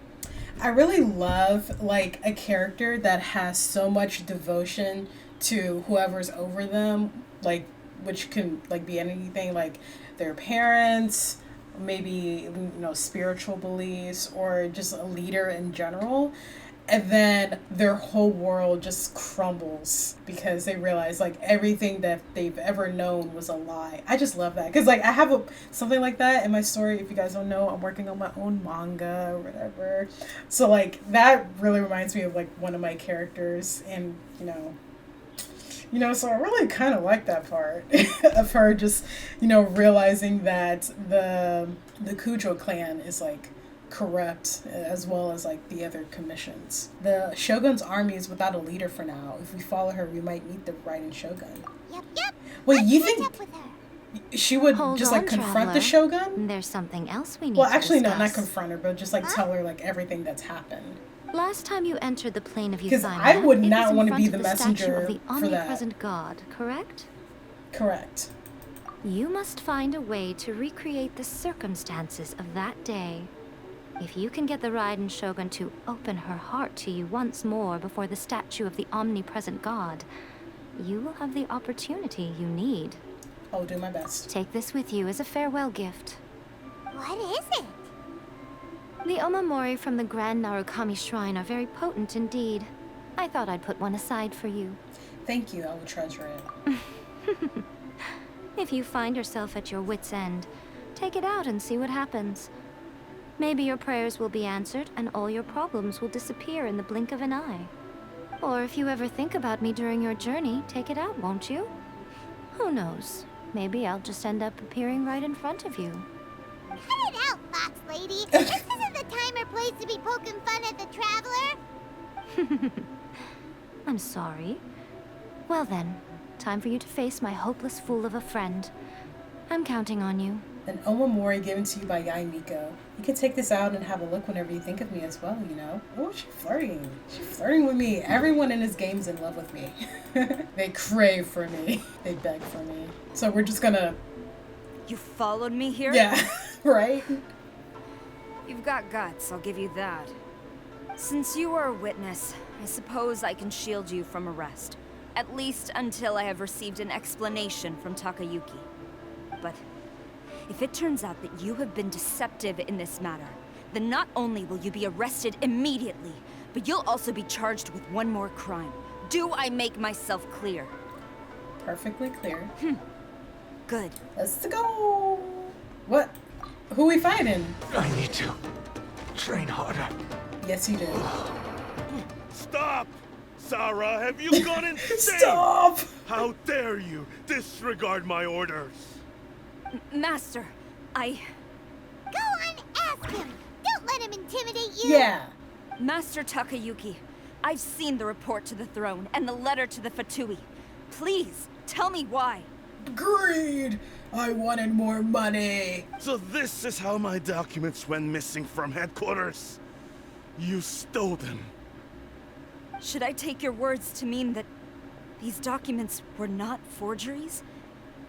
I really love like a character that has so much devotion to whoever's over them, like which can like be anything, like their parents, maybe spiritual beliefs, or just a leader in general. And then their whole world just crumbles because they realize like everything that they've ever known was a lie. I just love that because like I have something like that in my story. If you guys don't know, I'm working on my own manga or whatever. So like that really reminds me of like one of my characters, and so I really kind of like that part of her just realizing that the Kujou clan is like corrupt, as well as like the other commissions. The Shogun's army is without a leader for now. If we follow her, we might meet the Raiden Shogun. Yep. Wait, you Let's think catch up with her. she would Hold just on, like confront traveler. the Shogun? There's something else we need Well, to actually, no, discuss. not confront her, but just like tell her like everything that's happened. Last time you entered the plane of Because Yae I Miko, would it was not in want to front be of the statue messenger of the for that. omnipresent god, correct? Correct. You must find a way to recreate the circumstances of that day. If you can get the Raiden Shogun to open her heart to you once more before the statue of the omnipresent god, you will have the opportunity you need. I'll do my best. Take this with you as a farewell gift. What is it? The omamori from the Grand Narukami Shrine are very potent indeed. I thought I'd put one aside for you. Thank you, I will treasure it. If you find yourself at your wit's end, take it out and see what happens. Maybe your prayers will be answered and all your problems will disappear in the blink of an eye. Or if you ever think about me during your journey, take it out, won't you? Who knows? Maybe I'll just end up appearing right in front of you. Cut it out, Fox Lady. This isn't the time or place to be poking fun at the Traveler. I'm sorry. Well then, time for you to face my hopeless fool of a friend. I'm counting on you. An omamori given to you by Yae Miko. You can take this out and have a look whenever you think of me as well, you know? Oh, she's flirting. She's flirting with me. Everyone in this game's in love with me. They crave for me. They beg for me. So we're just gonna... You followed me here? Yeah, right? You've got guts, I'll give you that. Since you are a witness, I suppose I can shield you from arrest. At least until I have received an explanation from Takayuki. But if it turns out that you have been deceptive in this matter, then not only will you be arrested immediately, but you'll also be charged with one more crime. Do I make myself clear? Perfectly clear. Good. Let's go. What? Who we fighting? I need to train harder. Yes, you do. Stop! Sarah, have you gone insane? Stop! How dare you disregard my orders? Master, Go on, ask him. Don't let him intimidate you. Yeah. Master Takayuki, I've seen the report to the throne and the letter to the Fatui. Please, tell me why. Greed! I wanted more money. So this is how my documents went missing from headquarters? You stole them. Should I take your words to mean that these documents were not forgeries?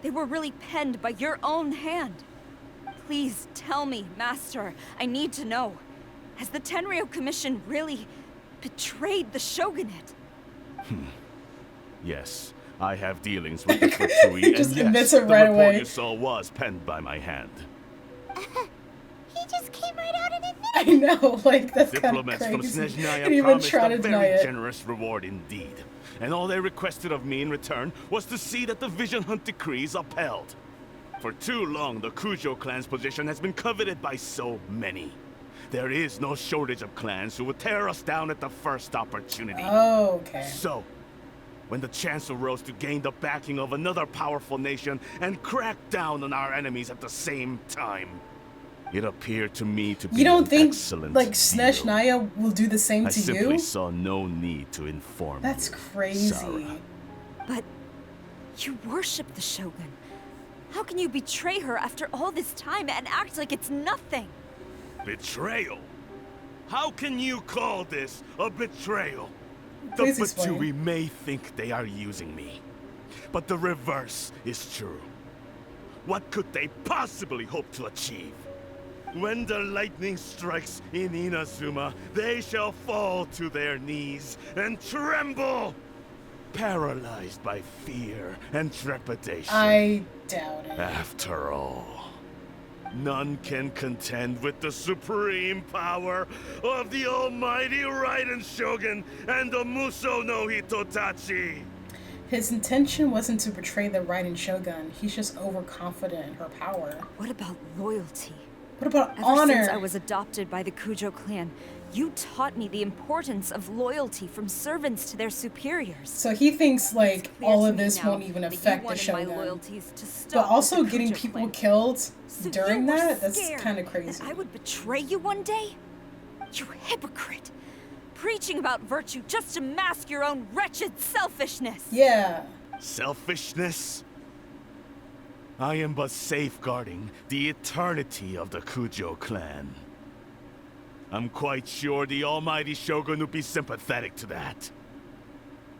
They were really penned by your own hand. Please tell me, Master. I need to know. Has the Tenryou Commission really betrayed the Shogunate? Yes, I have dealings with the Fatui, He just and admits yes, it the right report away. you saw was penned by my hand. He just came right out and admitted. I know, like, that's kind of Diplomats from crazy. Snezhnaya And even promised try a to deny very it. generous reward indeed. And all they requested of me in return was to see that the Vision Hunt decrees upheld. For too long, the Kujou clan's position has been coveted by so many. There is no shortage of clans who would tear us down at the first opportunity. Oh, okay. So, when the chance arose to gain the backing of another powerful nation and crack down on our enemies at the same time, it appeared to me to be You don't an think, excellent like, deal. Snezhnaya will do the same I to simply you? saw no need to inform That's you, crazy. Sarah. But you worship the Shogun. How can you betray her after all this time and act like it's nothing? Betrayal? How can you call this a betrayal? The Please explain. Fatui may think they are using me, but the reverse is true. What could they possibly hope to achieve? When the lightning strikes in Inazuma, they shall fall to their knees and tremble, paralyzed by fear and trepidation. I doubt it. After all, none can contend with the supreme power of the almighty Raiden Shogun and the Muso no Hitotachi. His intention wasn't to betray the Raiden Shogun. He's just overconfident in her power. What about loyalty? What about Ever honor? since I was adopted by the Kujou clan, you taught me the importance of loyalty from servants to their superiors. So he thinks like clear all to of me this now won't even that you affect the wanted my Shogun. loyalties to stop But also with the getting Kujou people clan. killed So during you were that's scared kind of crazy. that I would betray you one day? You hypocrite! Preaching about virtue just to mask your own wretched selfishness! Yeah. Selfishness? I am but safeguarding the eternity of the Kujou clan. I'm quite sure the almighty Shogun would be sympathetic to that.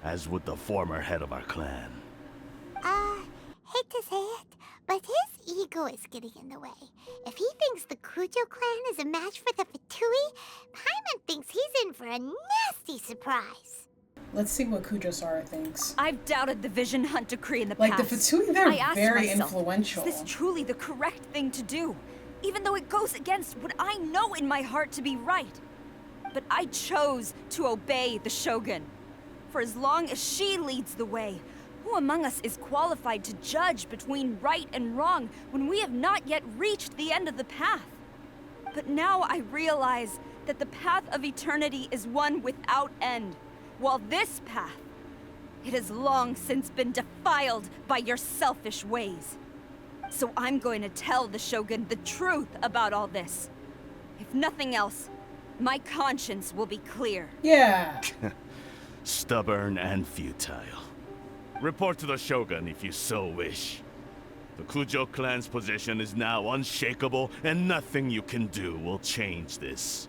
As would the former head of our clan. Hate to say it, but his ego is getting in the way. If he thinks the Kujou clan is a match for the Fatui, Paimon thinks he's in for a nasty surprise. Let's see what Kujou thinks. I've doubted the Vision Hunt decree in the like past. The Fatui, they're I asked very myself, influential. Is this truly the correct thing to do? Even though it goes against what I know in my heart to be right. But I chose to obey the Shogun. For as long as she leads the way, who among us is qualified to judge between right and wrong when we have not yet reached the end of the path? But now I realize that the path of eternity is one without end, while this path, it has long since been defiled by your selfish ways. So I'm going to tell the Shogun the truth about all this. If nothing else, my conscience will be clear. Yeah. Stubborn and futile. Report to the Shogun if you so wish. The Kujou clan's position is now unshakable, and nothing you can do will change this.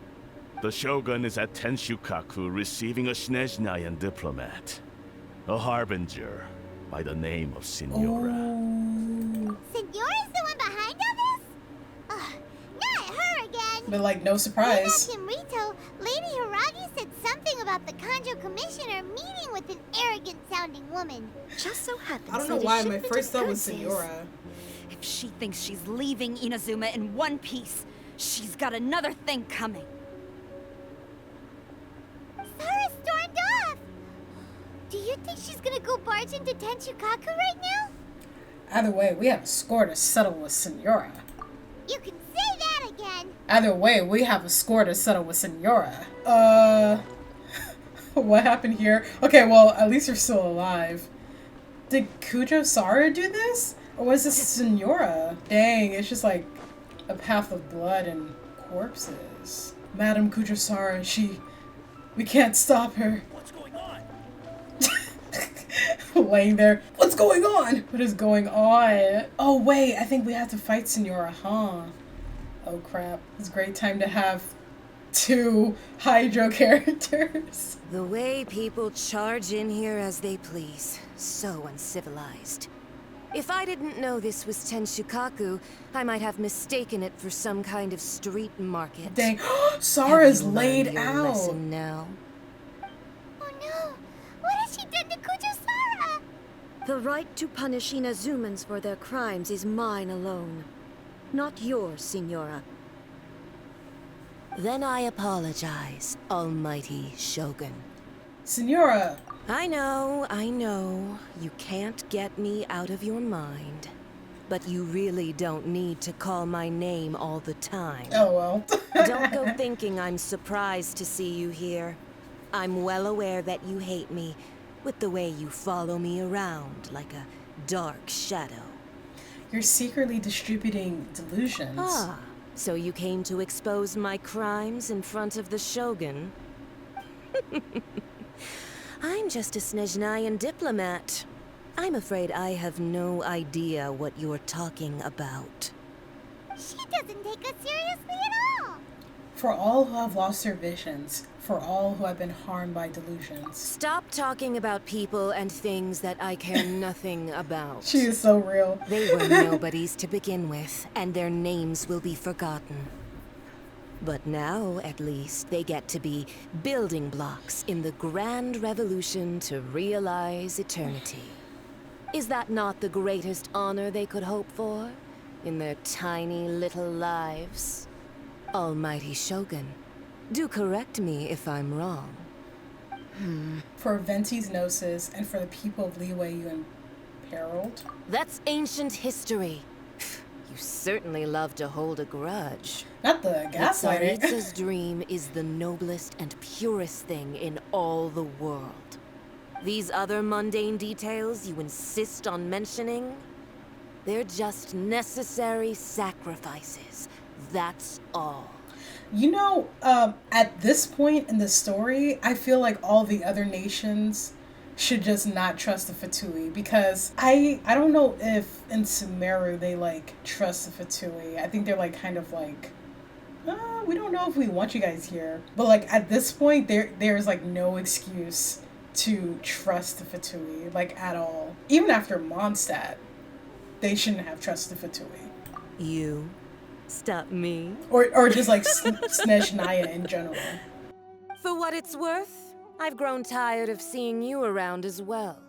The Shogun is at Tenshukaku receiving a Snezhnayan diplomat. A harbinger by the name of Signora. Signora's the one behind all this? Ugh, not her again! But like, no surprise. In Rito, Lady Hiragi said something about the Kanjo Commissioner meeting with an arrogant-sounding woman. Just so happens I don't know why my first thought was Signora. If she thinks she's leaving Inazuma in one piece, she's got another thing coming. Sara stormed off! Do you think she's gonna go barge into Tenshukaku right now? Either way, we have a score to settle with Signora. You can say that again! Either way, we have a score to settle with Signora. What happened here? Okay, well, at least you're still alive. Did Kujou Sara do this? Or was this Signora? Dang, it's just like a path of blood and corpses. Madam Kujou Sara, we can't stop her. What's going on? Laying there. What's going on? What is going on? Oh wait, I think we have to fight Signora, huh? Oh crap. It's a great time to have 2 Hydro characters. The way people charge in here as they please. So uncivilized. If I didn't know this was Tenshukaku, I might have mistaken it for some kind of street market. Dang, Sara's Have you laid learned your out. lesson now? Oh no! What has she done to Kujou Sara? The right to punish Inazumans for their crimes is mine alone. Not yours, Signora. Then I apologize, almighty Shogun. Signora! I know. You can't get me out of your mind. But you really don't need to call my name all the time. Oh well. Don't go thinking I'm surprised to see you here. I'm well aware that you hate me, with the way you follow me around like a dark shadow. You're secretly distributing delusions. Ah, so you came to expose my crimes in front of the Shogun? I'm just a Snezhnayan diplomat. I'm afraid I have no idea what you're talking about. She doesn't take us seriously at all! For all who have lost their visions, for all who have been harmed by delusions. Stop talking about people and things that I care nothing about. She is so real. They were nobodies to begin with, and their names will be forgotten. But now, at least, they get to be building blocks in the grand revolution to realize eternity. Is that not the greatest honor they could hope for in their tiny little lives? Almighty Shogun, do correct me if I'm wrong. For Venti's Gnosis and for the people of Leeway you imperiled? That's ancient history. You certainly love to hold a grudge. Not the gaslighting. Tsaritsa's dream is the noblest and purest thing in all the world. These other mundane details you insist on mentioning, they're just necessary sacrifices. That's all. You know, at this point in the story, I feel like all the other nations should just not trust the Fatui, because I don't know if in Sumeru they like trust the Fatui. I think they're like kind of like, we don't know if we want you guys here. But like at this point there's like no excuse to trust the Fatui, like at all. Even after Mondstadt, they shouldn't have trusted the Fatui. You stop me? Or just like Snesh Naya in general. For what it's worth, I've grown tired of seeing you around as well.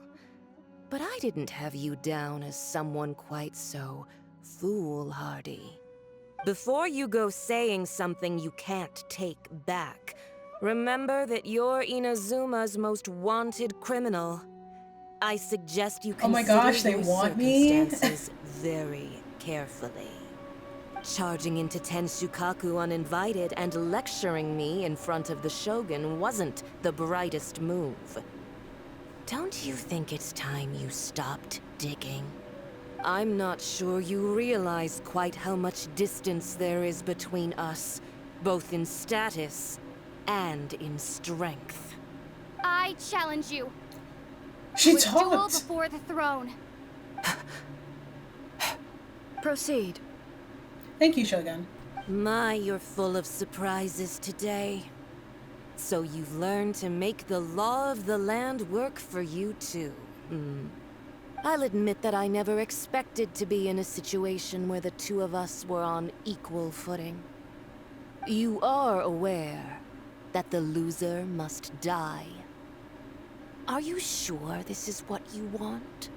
But I didn't have you down as someone quite so foolhardy. Before you go saying something you can't take back, remember that you're Inazuma's most wanted criminal. I suggest you consider oh my gosh, they your want me? circumstances very carefully. Charging into Tenshukaku uninvited and lecturing me in front of the Shogun wasn't the brightest move. Don't you think it's time you stopped digging? I'm not sure you realize quite how much distance there is between us, both in status and in strength. I challenge you. She to a duel talked. before the throne. Proceed. Thank you, Shogun. My, you're full of surprises today. So you've learned to make the law of the land work for you too. I'll admit that I never expected to be in a situation where the two of us were on equal footing. You are aware that the loser must die. Are you sure this is what you want?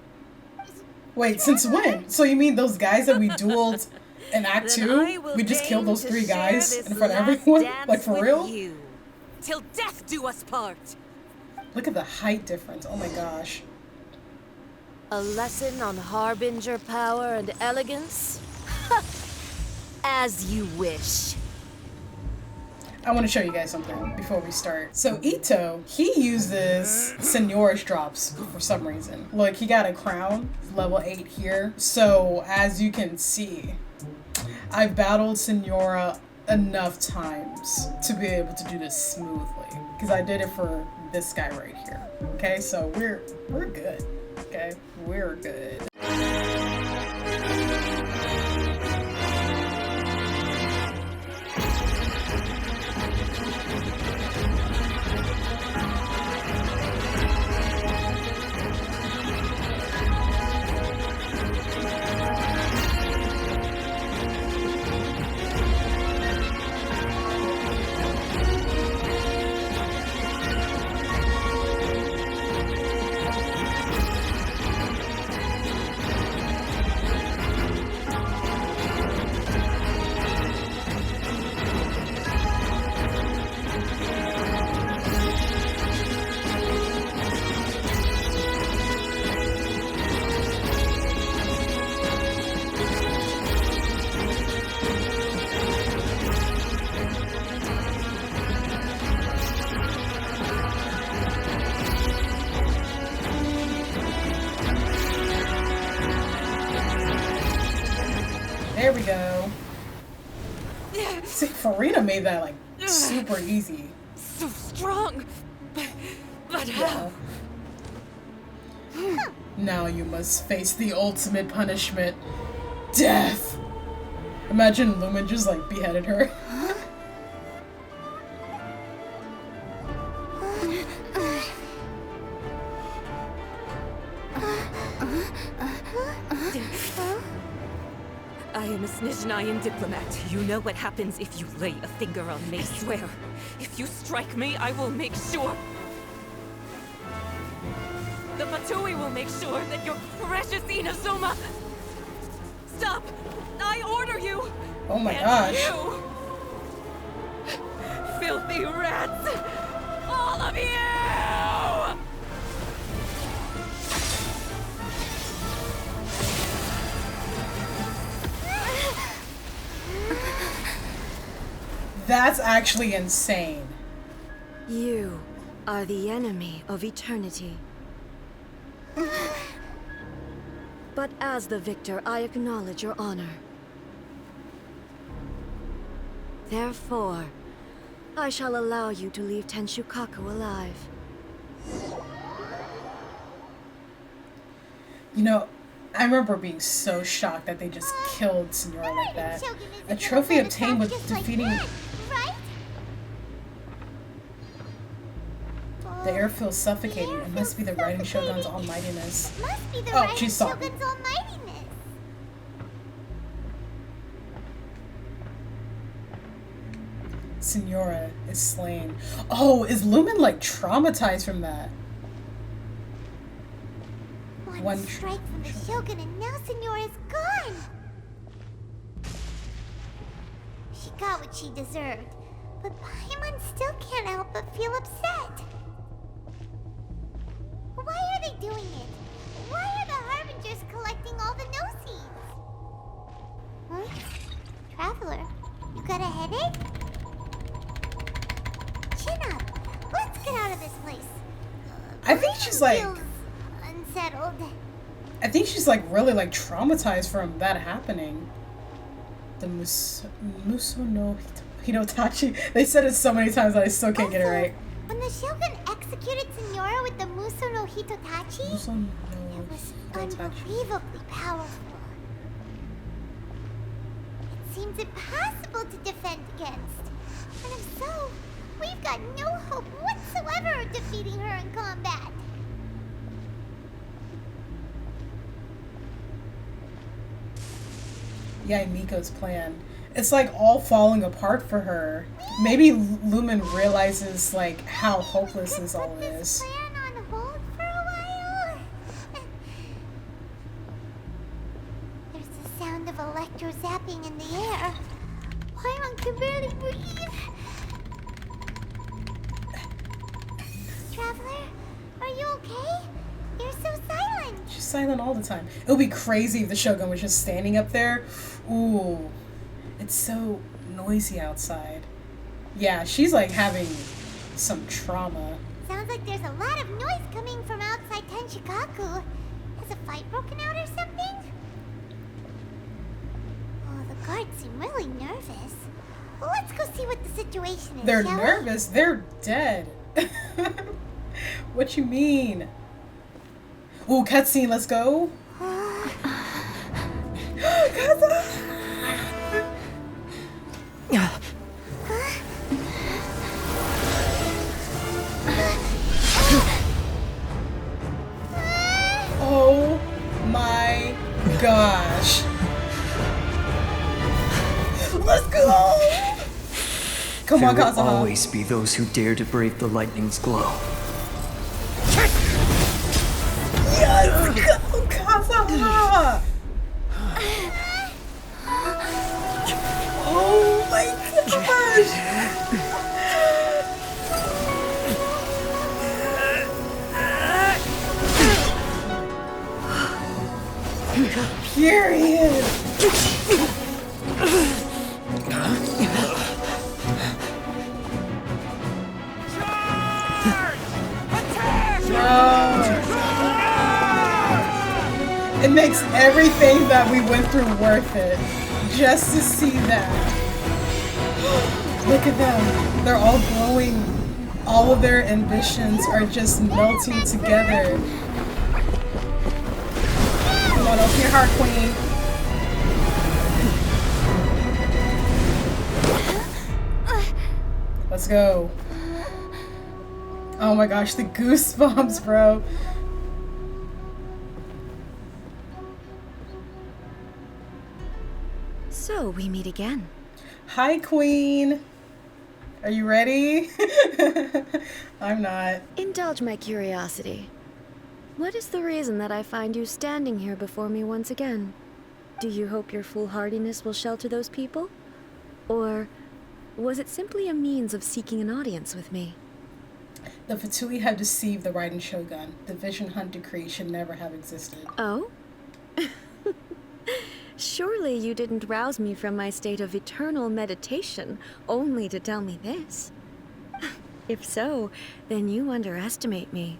Wait, since when? So you mean those guys that we dueled in Act 2? We just killed those 3 guys in front of everyone? Like, for real? You, till death do us part! Look at the height difference. Oh my gosh. A lesson on Harbinger power and elegance? As you wish. I want to show you guys something before we start. So Ito, he uses Signora's drops for some reason. Look, he got a crown, level 8 here. So as you can see, I've battled Signora enough times to be able to do this smoothly. Because I did it for this guy right here. Okay, so we're good. Okay, we're good. There we go. See, Farina made that like super easy. So strong, but how? Now you must face the ultimate punishment, death. Imagine Lumen just like beheaded her. I am a Snezhnayan diplomat. You know what happens if you lay a finger on me. I swear, if you strike me, I will make sure. The Fatui will make sure that your precious Inazuma. Stop! I order you! Oh my and gosh. You! Filthy rats! All of you! That's actually insane. You are the enemy of eternity. But as the victor, I acknowledge your honor. Therefore, I shall allow you to leave Tenshukaku alive. You know, I remember being so shocked that they just killed Signora like that. A trophy obtained with defeating... The air feels suffocating. It must be the Raiden Shogun's almightiness. Oh, she's talking. Signora is slain. Oh, is Lumen like traumatized from that? One strike from the Shogun and now Signora's gone! She got what she deserved, but Paimon still can't help but feel upset. Why are they doing it? Why are the Harbingers collecting all the no-seeds? Huh? Traveler, you got a headache? Chin up. Let's get out of this place. I think she's like... unsettled. I think she's like really like traumatized from that happening. The Muso no Hitotachi. They said it so many times that I still can't get it right. When the Shogun executed Signora with the Muso no Hitotachi, it was unbelievably powerful. It seems impossible to defend against. And if so, we've got no hope whatsoever of defeating her in combat. Yae Miko's plan. It's like all falling apart for her. Maybe Lumen realizes like how hopeless this all is. There's the sound of electro zapping in the air. Paimon can barely breathe. Traveler, are you okay? You're so silent. She's silent all the time. It would be crazy if the Shogun was just standing up there. Ooh. It's so noisy outside. Yeah, she's like having some trauma. Sounds like there's a lot of noise coming from outside Tenshikaku. Has a fight broken out or something? Oh, the guards seem really nervous. Well, let's go see what the situation is. They're nervous? They're dead. What you mean? Ooh, cutscene, let's go. KAZUHA! Oh my gosh. Let's go! Come on, KAZUHA. There will always be those who dare to brave the lightning's glow. Yes! Go, KAZUHA! Oh my gosh! Period! It makes everything that we went through worth it. Just to see that. Look at them. They're all glowing. All of their ambitions are just melting together. Come on, open your heart, Queen. Let's go. Oh my gosh, the goosebumps, bro. So, we meet again. Hi, Queen. Are you ready? I'm not. Indulge my curiosity. What is the reason that I find you standing here before me once again? Do you hope your foolhardiness will shelter those people? Or was it simply a means of seeking an audience with me? The Fatui have deceived the Raiden Shogun. The Vision Hunt decree should never have existed. Oh? Surely you didn't rouse me from my state of eternal meditation only to tell me this. If so, then you underestimate me.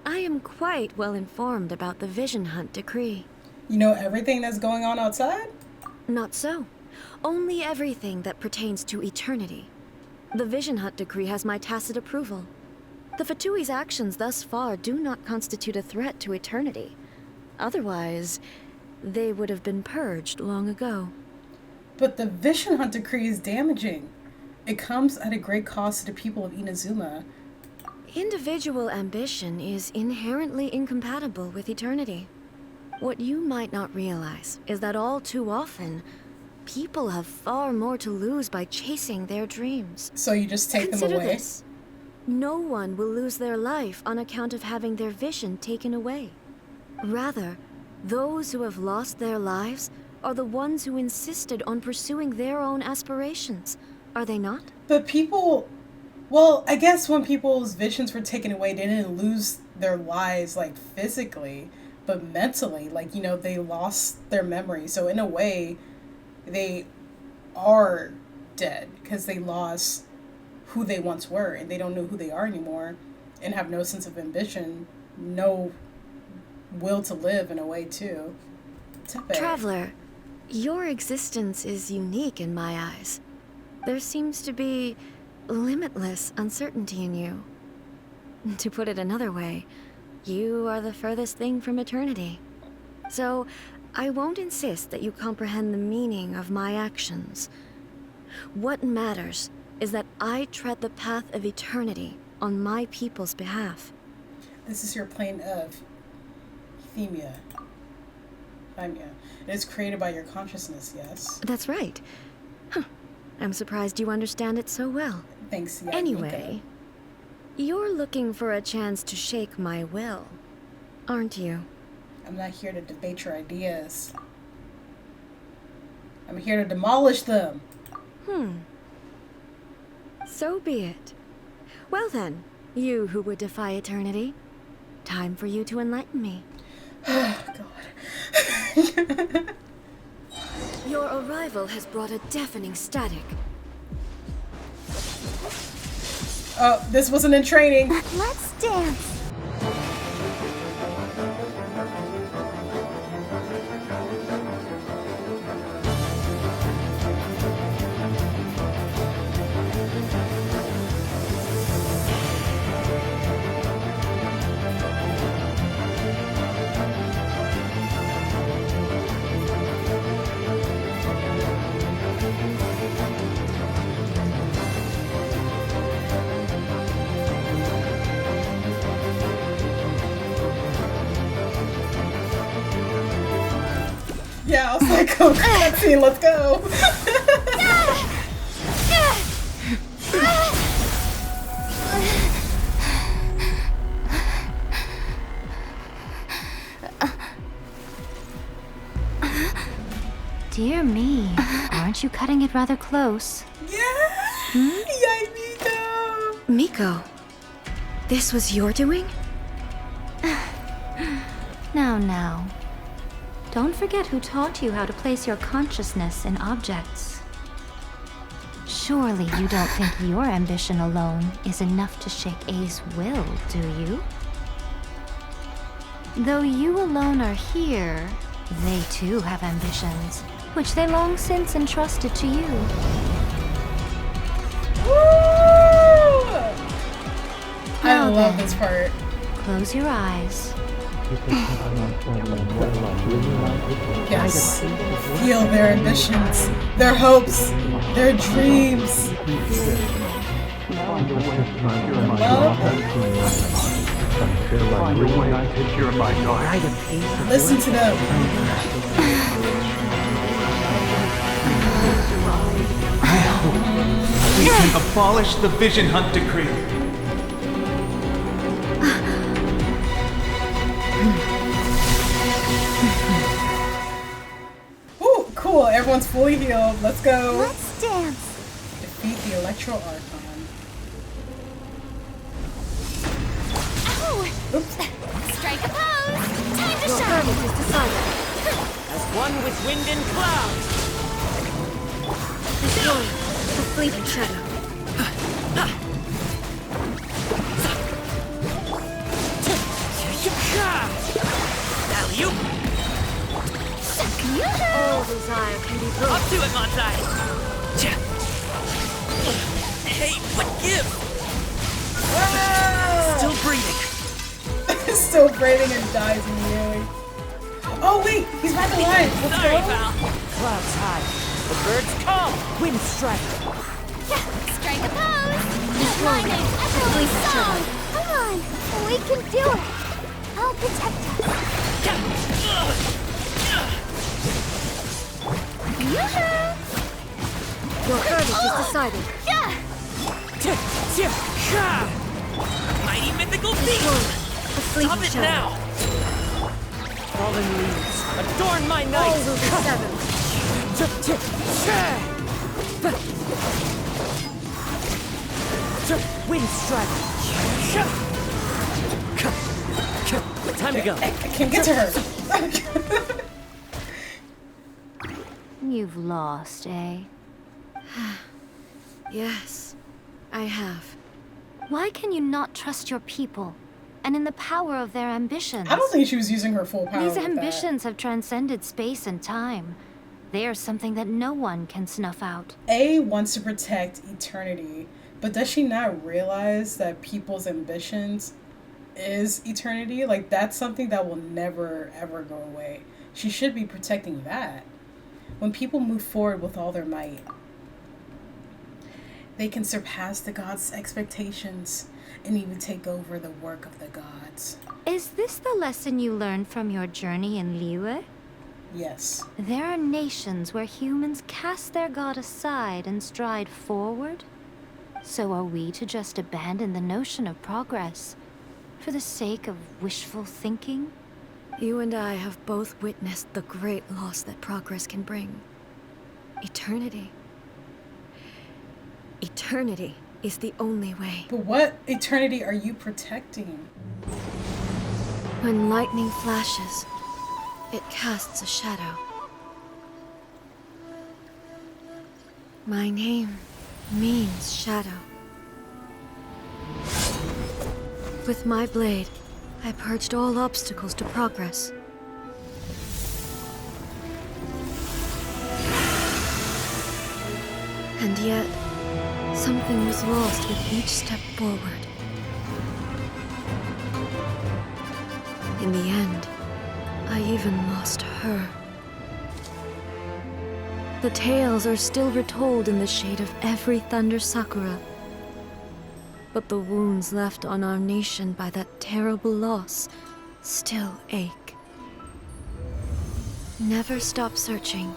I am quite well informed about the Vision Hunt decree. You know everything that's going on outside? Not so. Only everything that pertains to eternity. The Vision Hunt decree has my tacit approval. The Fatui's actions thus far do not constitute a threat to eternity. Otherwise, they would have been purged long ago. But the Vision Hunt decree is damaging. It comes at a great cost to the people of Inazuma. Individual ambition is inherently incompatible with eternity. What you might not realize is that all too often, people have far more to lose by chasing their dreams. So you just take them away? Consider this. No one will lose their life on account of having their vision taken away. Rather, those who have lost their lives are the ones who insisted on pursuing their own aspirations, are they not? But people... Well, I guess when people's visions were taken away, they didn't lose their lives, like, physically, but mentally. Like, you know, they lost their memory. So in a way, they are dead because they lost who they once were, and they don't know who they are anymore, and have no sense of ambition, no will to live in a way, too. Teppei. Traveler, your existence is unique in my eyes. There seems to be limitless uncertainty in you. To put it another way, you are the furthest thing from eternity. So, I won't insist that you comprehend the meaning of my actions. What matters is that I tread the path of eternity on my people's behalf. This is your plane of Themia. It is created by your consciousness, yes? That's right. Huh. I'm surprised you understand it so well. Thanks, Yae Anyway, you're looking for a chance to shake my will, aren't you? I'm not here to debate your ideas. I'm here to demolish them. So be it. Well then, you who would defy eternity, time for you to enlighten me. Oh, God. Your arrival has brought a deafening static. Oh, this wasn't in training. Let's dance. Yeah, I was like, oh, cutscene, let's go. Dear me, aren't you cutting it rather close? Yeah! Yae Miko! Miko, this was your doing? Now. Don't forget who taught you how to place your consciousness in objects. Surely you don't think your ambition alone is enough to shake A's will, do you? Though you alone are here, they too have ambitions, which they long since entrusted to you. Woo! I love then, this part. Close your eyes. Yes. Feel their ambitions, their hopes, their dreams. Listen to them. I hope we can abolish the Vision Hunt decree. Ooh, cool. Everyone's fully healed. Let's go. Let's dance. Defeat the Electro Archon. Ow! Oops. Strike a pose. Time to Your shine. verdict is decided. As one with wind and cloud. Destroy the fleeting shadow. Alley-oop. All desire can be broken. Up to it, Montai. Hey, what gives? Ah! Still breathing. Still breathing and dies immediately. Oh wait, he's back alive. Let's Sorry, go. pal. Clouds high. The birds come. Wind strike. Strike a pose! My name's Everyone's Song! Come on! We can do it! I'll protect us! Yoo-hoo! Your verdict is decided. Mighty mythical beast! Stop it now! Fallen leaves, adorn my night! All will be severed. Wind strike! Time to go. I can't get to her. You've lost, eh? Yes, I have. Why can you not trust your people? And in the power of their ambitions? I don't think she was using her full power. These with ambitions have transcended space and time. They are something that no one can snuff out. A wants to protect eternity, but does she not realize that people's ambitions is eternity? Like, that's something that will never ever go away. She should be protecting that. When people move forward with all their might, they can surpass the gods' expectations and even take over the work of the gods. Is this the lesson you learned from your journey in Liyue? Yes. There are nations where humans cast their god aside and stride forward. So are we to just abandon the notion of progress for the sake of wishful thinking? You and I have both witnessed the great loss that progress can bring. Eternity. Eternity is the only way. But what eternity are you protecting? When lightning flashes, it casts a shadow. My name means shadow. With my blade, I purged all obstacles to progress. And yet, something was lost with each step forward. In the end, I even lost her. The tales are still retold in the shade of every Thunder Sakura. But the wounds left on our nation by that terrible loss still ache. Never stop searching,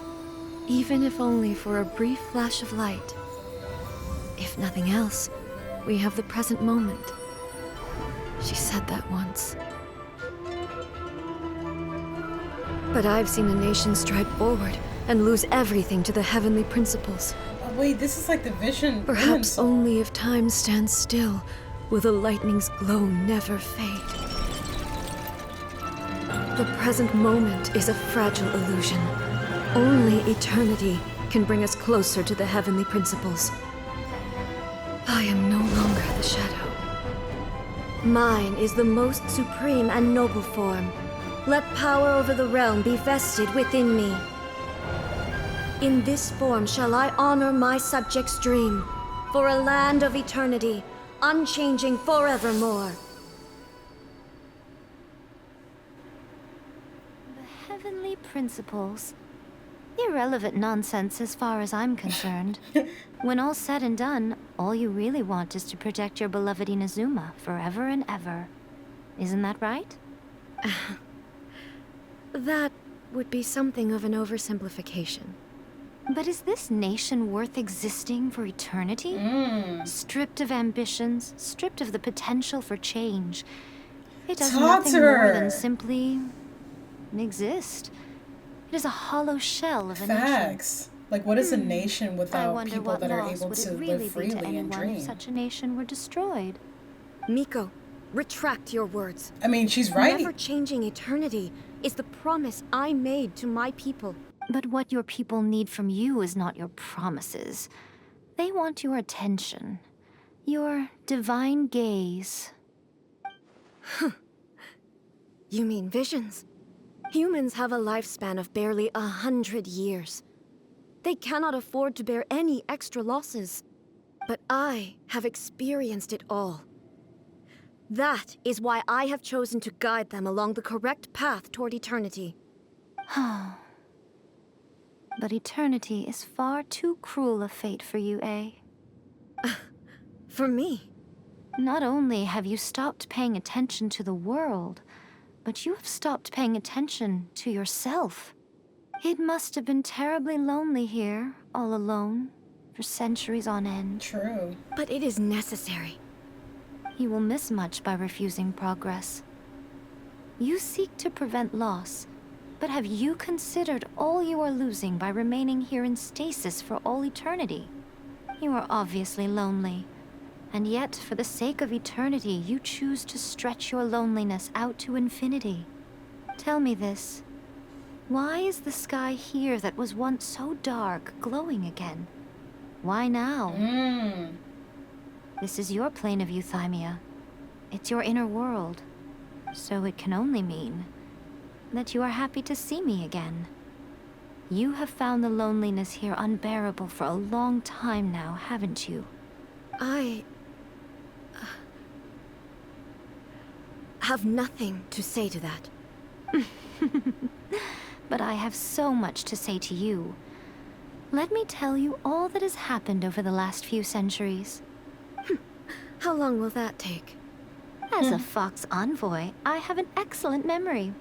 even if only for a brief flash of light. If nothing else, we have the present moment. She said that once. But I've seen a nation stride forward and lose everything to the heavenly principles. Oh, wait, this is like the vision. Perhaps only if time stands still will the lightning's glow never fade. The present moment is a fragile illusion. Only eternity can bring us closer to the heavenly principles. I am no longer the shadow. Mine is the most supreme and noble form. Let power over the realm be vested within me. In this form shall I honor my subjects' dream, for a land of eternity, unchanging forevermore. The heavenly principles. Irrelevant nonsense as far as I'm concerned. When all's said and done, all you really want is to protect your beloved Inazuma forever and ever. Isn't that right? That would be something of an oversimplification. But is this nation worth existing for eternity? Stripped of ambitions, stripped of the potential for change. It does nothing more than simply exist. It is a hollow shell of a nation. Facts. Like, what is a nation I without wonder people what that are loss able would to it really live be freely to and anyone dream? if such a nation were destroyed? Miko, retract your words. I mean, she's right. Never changing eternity is the promise I made to my people. But what your people need from you is not your promises. They want your attention. Your divine gaze. You mean visions? Humans have a lifespan of barely 100 years. They cannot afford to bear any extra losses. But I have experienced it all. That is why I have chosen to guide them along the correct path toward eternity. But eternity is far too cruel a fate for you, eh? For me? Not only have you stopped paying attention to the world, but you have stopped paying attention to yourself. It must have been terribly lonely here, all alone, for centuries on end. True. But it is necessary. You will miss much by refusing progress. You seek to prevent loss, but have you considered all you are losing by remaining here in stasis for all eternity? You are obviously lonely, and yet for the sake of eternity, you choose to stretch your loneliness out to infinity. Tell me this. Why is the sky here that was once so dark glowing again? Why now? This is your plane of euthymia. It's your inner world. So it can only mean that you are happy to see me again. You have found the loneliness here unbearable for a long time now, haven't you? I have nothing to say to that. But I have so much to say to you. Let me tell you all that has happened over the last few centuries. How long will that take? As a Fox envoy, I have an excellent memory.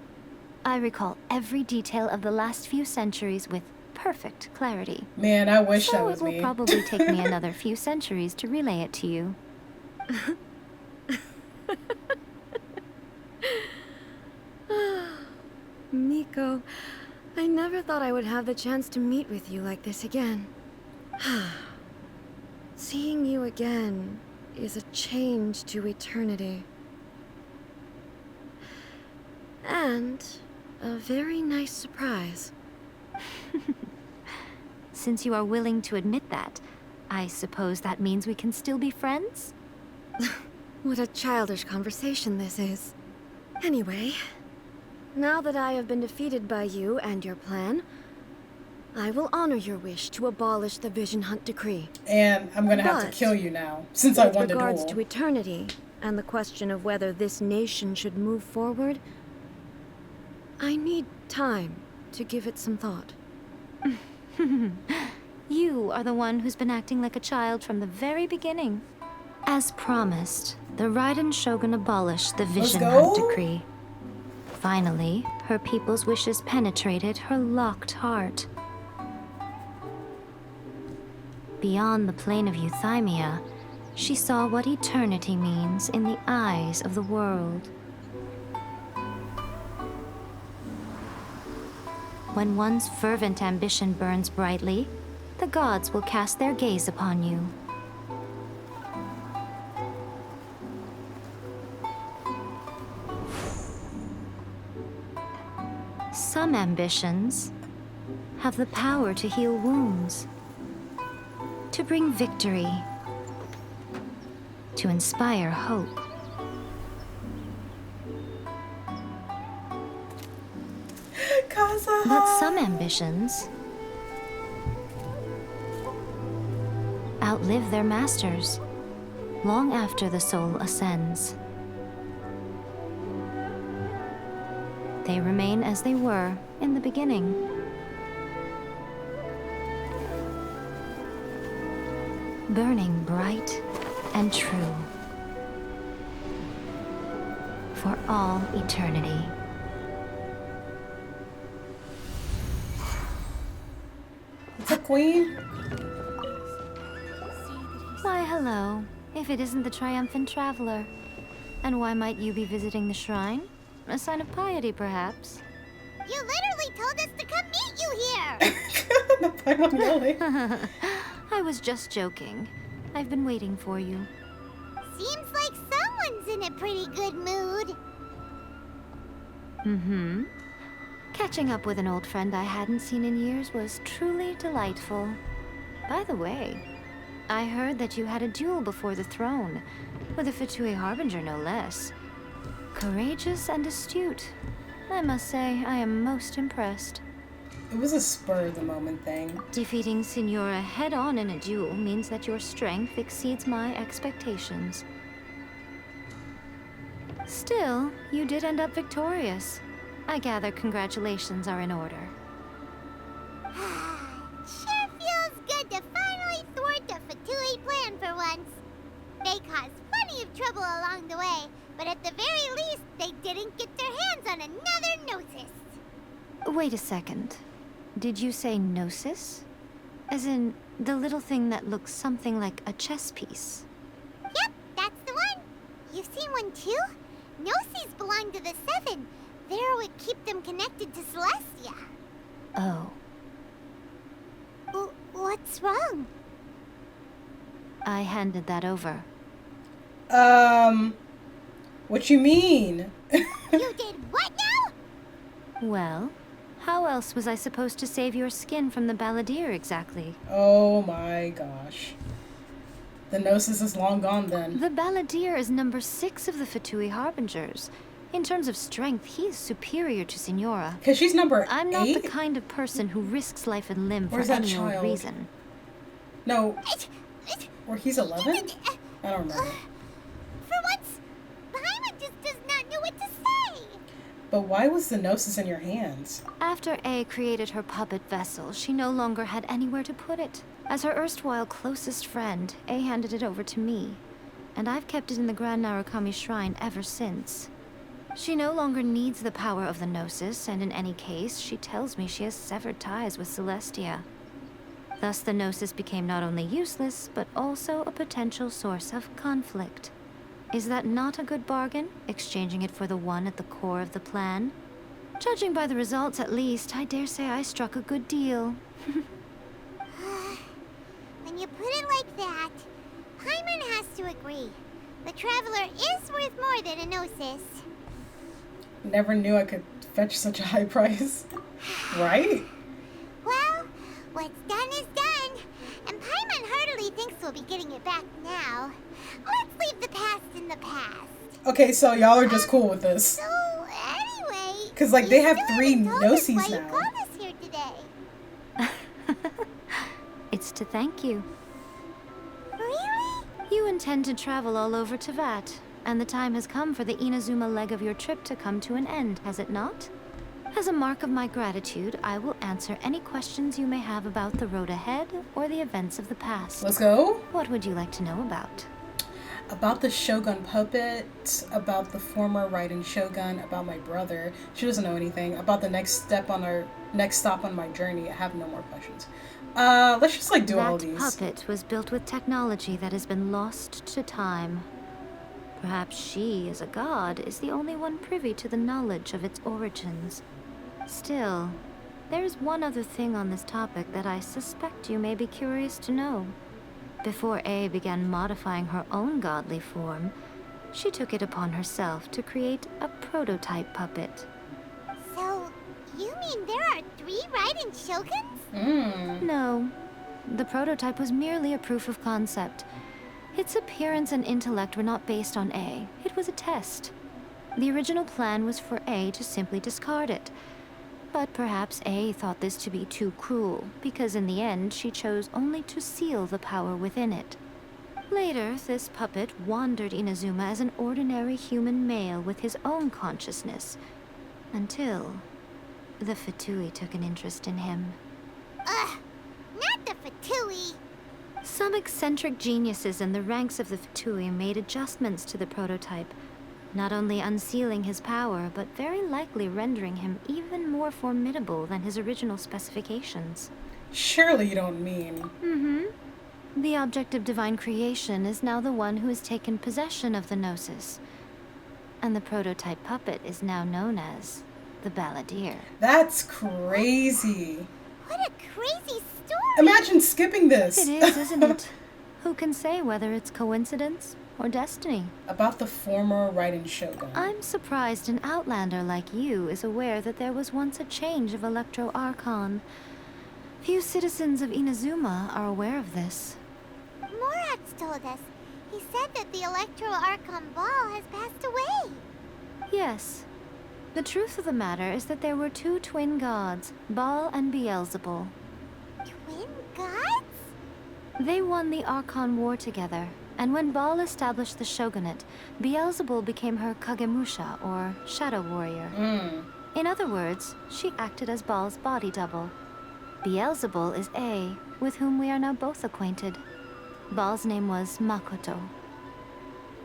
I recall every detail of the last few centuries with perfect clarity. Man, I wish that So was it will me. probably take me another few centuries to relay it to you. Miko, I never thought I would have the chance to meet with you like this again. Seeing you again is a change to eternity. And a very nice surprise. Since you are willing to admit that, I suppose that means we can still be friends? What a childish conversation this is. Anyway, now that I have been defeated by you and your plan, I will honor your wish to abolish the Vision Hunt Decree. And I'm gonna have to kill you now, since I won the With regards duel. to eternity, and the question of whether this nation should move forward, I need time to give it some thought. You are the one who's been acting like a child from the very beginning. As promised, the Raiden Shogun abolished the Vision Hunt Decree. Finally, her people's wishes penetrated her locked heart. Beyond the plane of euthymia, she saw what eternity means in the eyes of the world. When one's fervent ambition burns brightly, the gods will cast their gaze upon you. Some ambitions have the power to heal wounds, to bring victory, to inspire hope. KAZUHA! But some ambitions outlive their masters long after the soul ascends. They remain as they were in the beginning. Burning bright and true for all eternity. The queen? Why, hello. If it isn't the triumphant traveler. And why might you be visiting the shrine? A sign of piety, perhaps? You literally told us to come meet you here! I was just joking. I've been waiting for you. Seems like someone's in a pretty good mood. Mm-hmm. Catching up with an old friend I hadn't seen in years was truly delightful. By the way, I heard that you had a duel before the throne, with a Fatui Harbinger no less. Courageous and astute. I must say, I am most impressed. It was a spur-of-the-moment thing. Defeating Signora head-on in a duel means that your strength exceeds my expectations. Still, you did end up victorious. I gather congratulations are in order. Sure feels good to finally thwart the Fatui plan for once. They caused plenty of trouble along the way, but at the very least, they didn't get their hands on another Gnosis. Wait a second. Did you say Gnosis? As in, the little thing that looks something like a chess piece? Yep, that's the one. You've seen one too? Gnosis belong to the Seven. They're what keep them connected to Celestia. Oh. What's wrong? I handed that over. What you mean? You did what now? Well, how else was I supposed to save your skin from the Balladeer exactly? Oh my gosh. The Gnosis is long gone then. The Balladeer is number 6 of the Fatui Harbingers. In terms of strength, he is superior to Signora. Because she's number 8? I'm not the kind of person who risks life and limb for any old reason. No. Or he's 11? I don't remember. For once, Paimon just does not know what to say. But why was the Gnosis in your hands? After A created her puppet vessel, she no longer had anywhere to put it. As her erstwhile closest friend, A handed it over to me. And I've kept it in the Grand Narukami Shrine ever since. She no longer needs the power of the Gnosis, and in any case, she tells me she has severed ties with Celestia. Thus, the Gnosis became not only useless, but also a potential source of conflict. Is that not a good bargain, exchanging it for the one at the core of the plan? Judging by the results, at least, I dare say I struck a good deal. When you put it like that, Paimon has to agree. The Traveler is worth more than a Gnosis. Never knew I could fetch such a high price. Right? Well, what's done is done. And Paimon heartily thinks we'll be getting it back now. Let's leave the past in the past. Okay, so y'all are just cool with this. So, anyway... Because, like, they have 3 Gnosis why now. you called us here today. It's to thank you. Really? You intend to travel all over Teyvat, and the time has come for the Inazuma leg of your trip to come to an end, has it not? As a mark of my gratitude, I will answer any questions you may have about the road ahead or the events of the past. Let's go. What would you like to know about? About the Shogun puppet, about the former Raiden Shogun, about my brother. She doesn't know anything. About the next stop on my journey. I have no more questions. Let's just like do all these. That puppet was built with technology that has been lost to time. Perhaps she, as a god, is the only one privy to the knowledge of its origins. Still, there's one other thing on this topic that I suspect you may be curious to know. Before A began modifying her own godly form, she took it upon herself to create a prototype puppet. So, you mean there are 3 Raiden Shoguns? No. The prototype was merely a proof of concept. Its appearance and intellect were not based on A. It was a test. The original plan was for A to simply discard it. But perhaps A thought this to be too cruel, because in the end she chose only to seal the power within it. Later, this puppet wandered Inazuma as an ordinary human male with his own consciousness, until the Fatui took an interest in him. Ugh, not the Fatui! Some eccentric geniuses in the ranks of the Fatui made adjustments to the prototype, not only unsealing his power, but very likely rendering him even more formidable than his original specifications. Surely you don't mean... The object of divine creation is now the one who has taken possession of the Gnosis. And the prototype puppet is now known as the Balladeer. That's crazy. What a crazy story! Imagine skipping this. It is, isn't it? Who can say whether it's coincidence or destiny? About the former Raiden Shogun. I'm surprised an outlander like you is aware that there was once a change of Electro Archon. Few citizens of Inazuma are aware of this. Morat's told us. He said that the Electro Archon Ball has passed away. Yes. The truth of the matter is that there were 2 twin gods, Baal and Beelzebul. Twin gods? They won the Archon War together, and when Baal established the shogunate, Beelzebul became her Kagemusha, or Shadow Warrior. In other words, she acted as Baal's body double. Beelzebul is A, with whom we are now both acquainted. Baal's name was Makoto.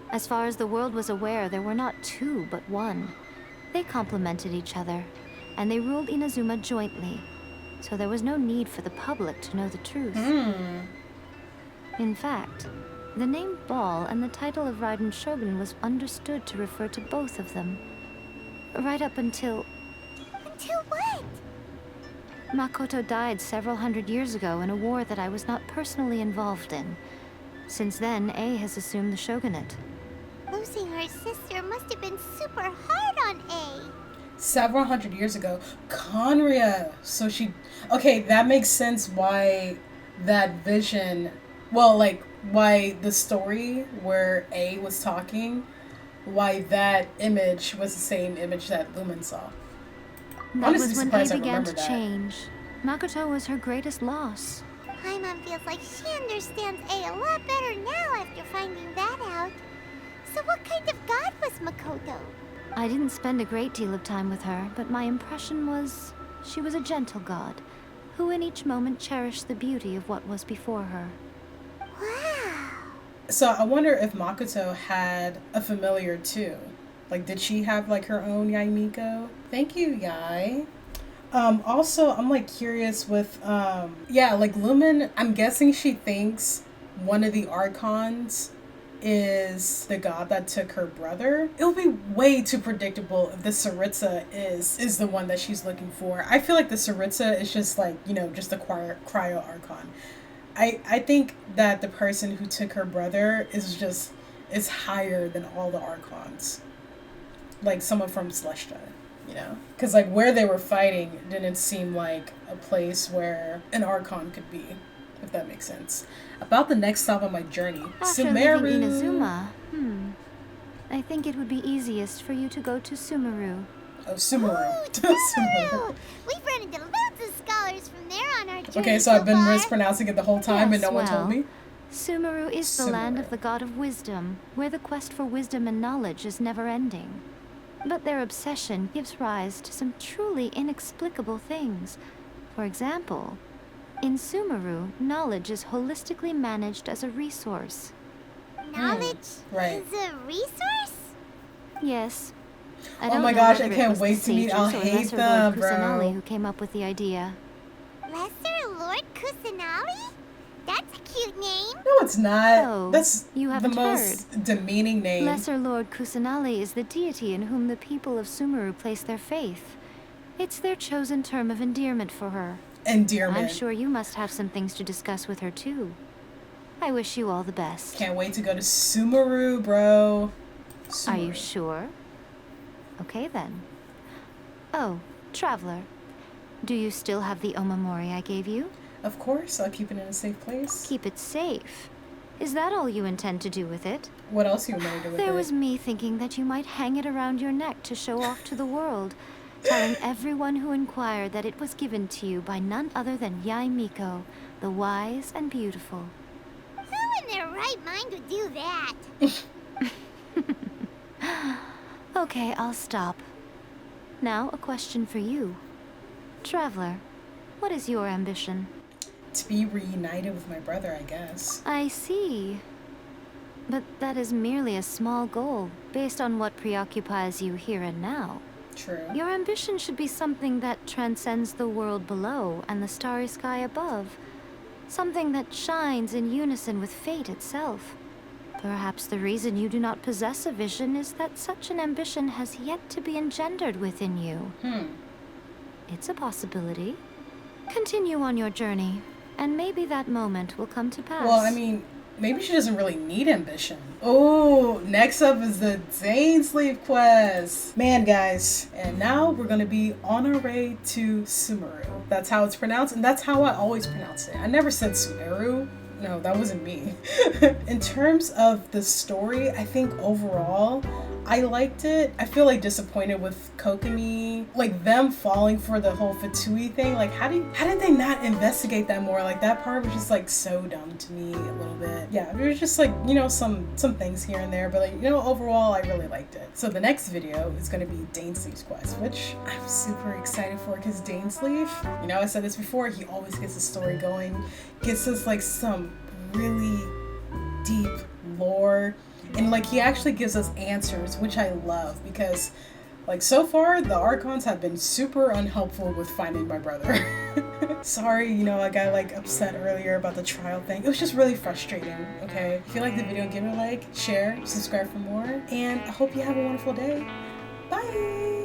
As far as the world was aware, there were not two, but one. They complemented each other, and they ruled Inazuma jointly, so there was no need for the public to know the truth. In fact, the name Baal and the title of Raiden Shogun was understood to refer to both of them. Right up until... Until what? Makoto died several hundred years ago in a war that I was not personally involved in. Since then, A has assumed the shogunate. Losing her sister must have been super hard on A. Several hundred years ago. Conria. So she... Okay, that makes sense why that vision... Well, like, why the story where A was talking, why that image was the same image that Lumen saw. That was when A began to change. Makoto was her greatest loss. Paimon feels like she understands A a lot better now after finding that out. So what kind of god was Makoto? I didn't spend a great deal of time with her, but my impression was she was a gentle god, who in each moment cherished the beauty of what was before her. Wow. So I wonder if Makoto had a familiar too. Like, did she have like her own Yae Miko? Thank you, Yae. Also, I'm like curious with, yeah, like Lumen, I'm guessing she thinks one of the Archons is the god that took her brother. It would be way too predictable if the Tsaritsa is the one that she's looking for. I feel like the Tsaritsa is just like, you know, just a cryo Archon. I think that the person who took her brother is higher than all the Archons. Like someone from Celestia, you know? Because like where they were fighting didn't seem like a place where an Archon could be, if that makes sense. About the next stop on my journey, After Sumeru. leaving Inazuma, I think it would be easiest for you to go to Sumeru. Oh, Sumeru. Sumeru! We've run into loads of scholars from there on our journey. Okay, so I've been mispronouncing it the whole time and no one told me? Sumeru is the land of the god of wisdom, where the quest for wisdom and knowledge is never ending. But their obsession gives rise to some truly inexplicable things. For example, in Sumeru, knowledge is holistically managed as a resource. Knowledge right. is a resource? Yes. I Oh don't my know gosh, I whether it can't was wait the to meet sages or I'll hate Lesser them, Lord bro. Kusanali who came up with the idea. Lesser Lord Kusanali? That's a cute name. No, it's not. Oh, That's you the haven't most demeaning name. Lesser Lord Kusanali is the deity in whom the people of Sumeru place their faith. It's their chosen term of endearment for her. Endearment. I'm sure you must have some things to discuss with her too. I wish you all the best. Can't wait to go to Sumeru, bro. Are you sure? Okay then. Oh, Traveler. Do you still have the Omamori I gave you? Of course, I'll keep it in a safe place. Keep it safe. Is that all you intend to do with it? What else you want to do with it? There was me thinking that you might hang it around your neck to show off to the world, telling everyone who inquired that it was given to you by none other than Yae Miko, the wise and beautiful. Who in their right mind would do that? Okay, I'll stop. Now, a question for you. Traveler, what is your ambition? To be reunited with my brother, I guess. I see. But that is merely a small goal, based on what preoccupies you here and now. True. Your ambition should be something that transcends the world below and the starry sky above. Something that shines in unison with fate itself. Perhaps the reason you do not possess a vision is that such an ambition has yet to be engendered within you. It's a possibility. Continue on your journey, and maybe that moment will come to pass. Well, I mean, maybe she doesn't really need ambition. Oh, next up is the Zane Sleeve quest. Man, guys. And now we're gonna be on our way to Sumeru. That's how it's pronounced, and that's how I always pronounce it. I never said Sumeru. No, that wasn't me. In terms of the story, I think overall, I liked it. I feel like disappointed with Kokomi, like them falling for the whole Fatui thing. Like how did they not investigate that more? Like that part was just like so dumb to me a little bit. Yeah, there was just like, you know, some things here and there, but like, you know, overall I really liked it. So the next video is gonna be Dainsleif's quest, which I'm super excited for because Dainsleif, you know, I said this before, he always gets the story going, gets us like some really deep lore, and like he actually gives us answers, which I love because like so far the Archons have been super unhelpful with finding my brother. Sorry, you know, I got like upset earlier about the trial thing. It was just really frustrating, okay? If you like the video, give it a like, share, subscribe for more, and I hope you have a wonderful day. Bye!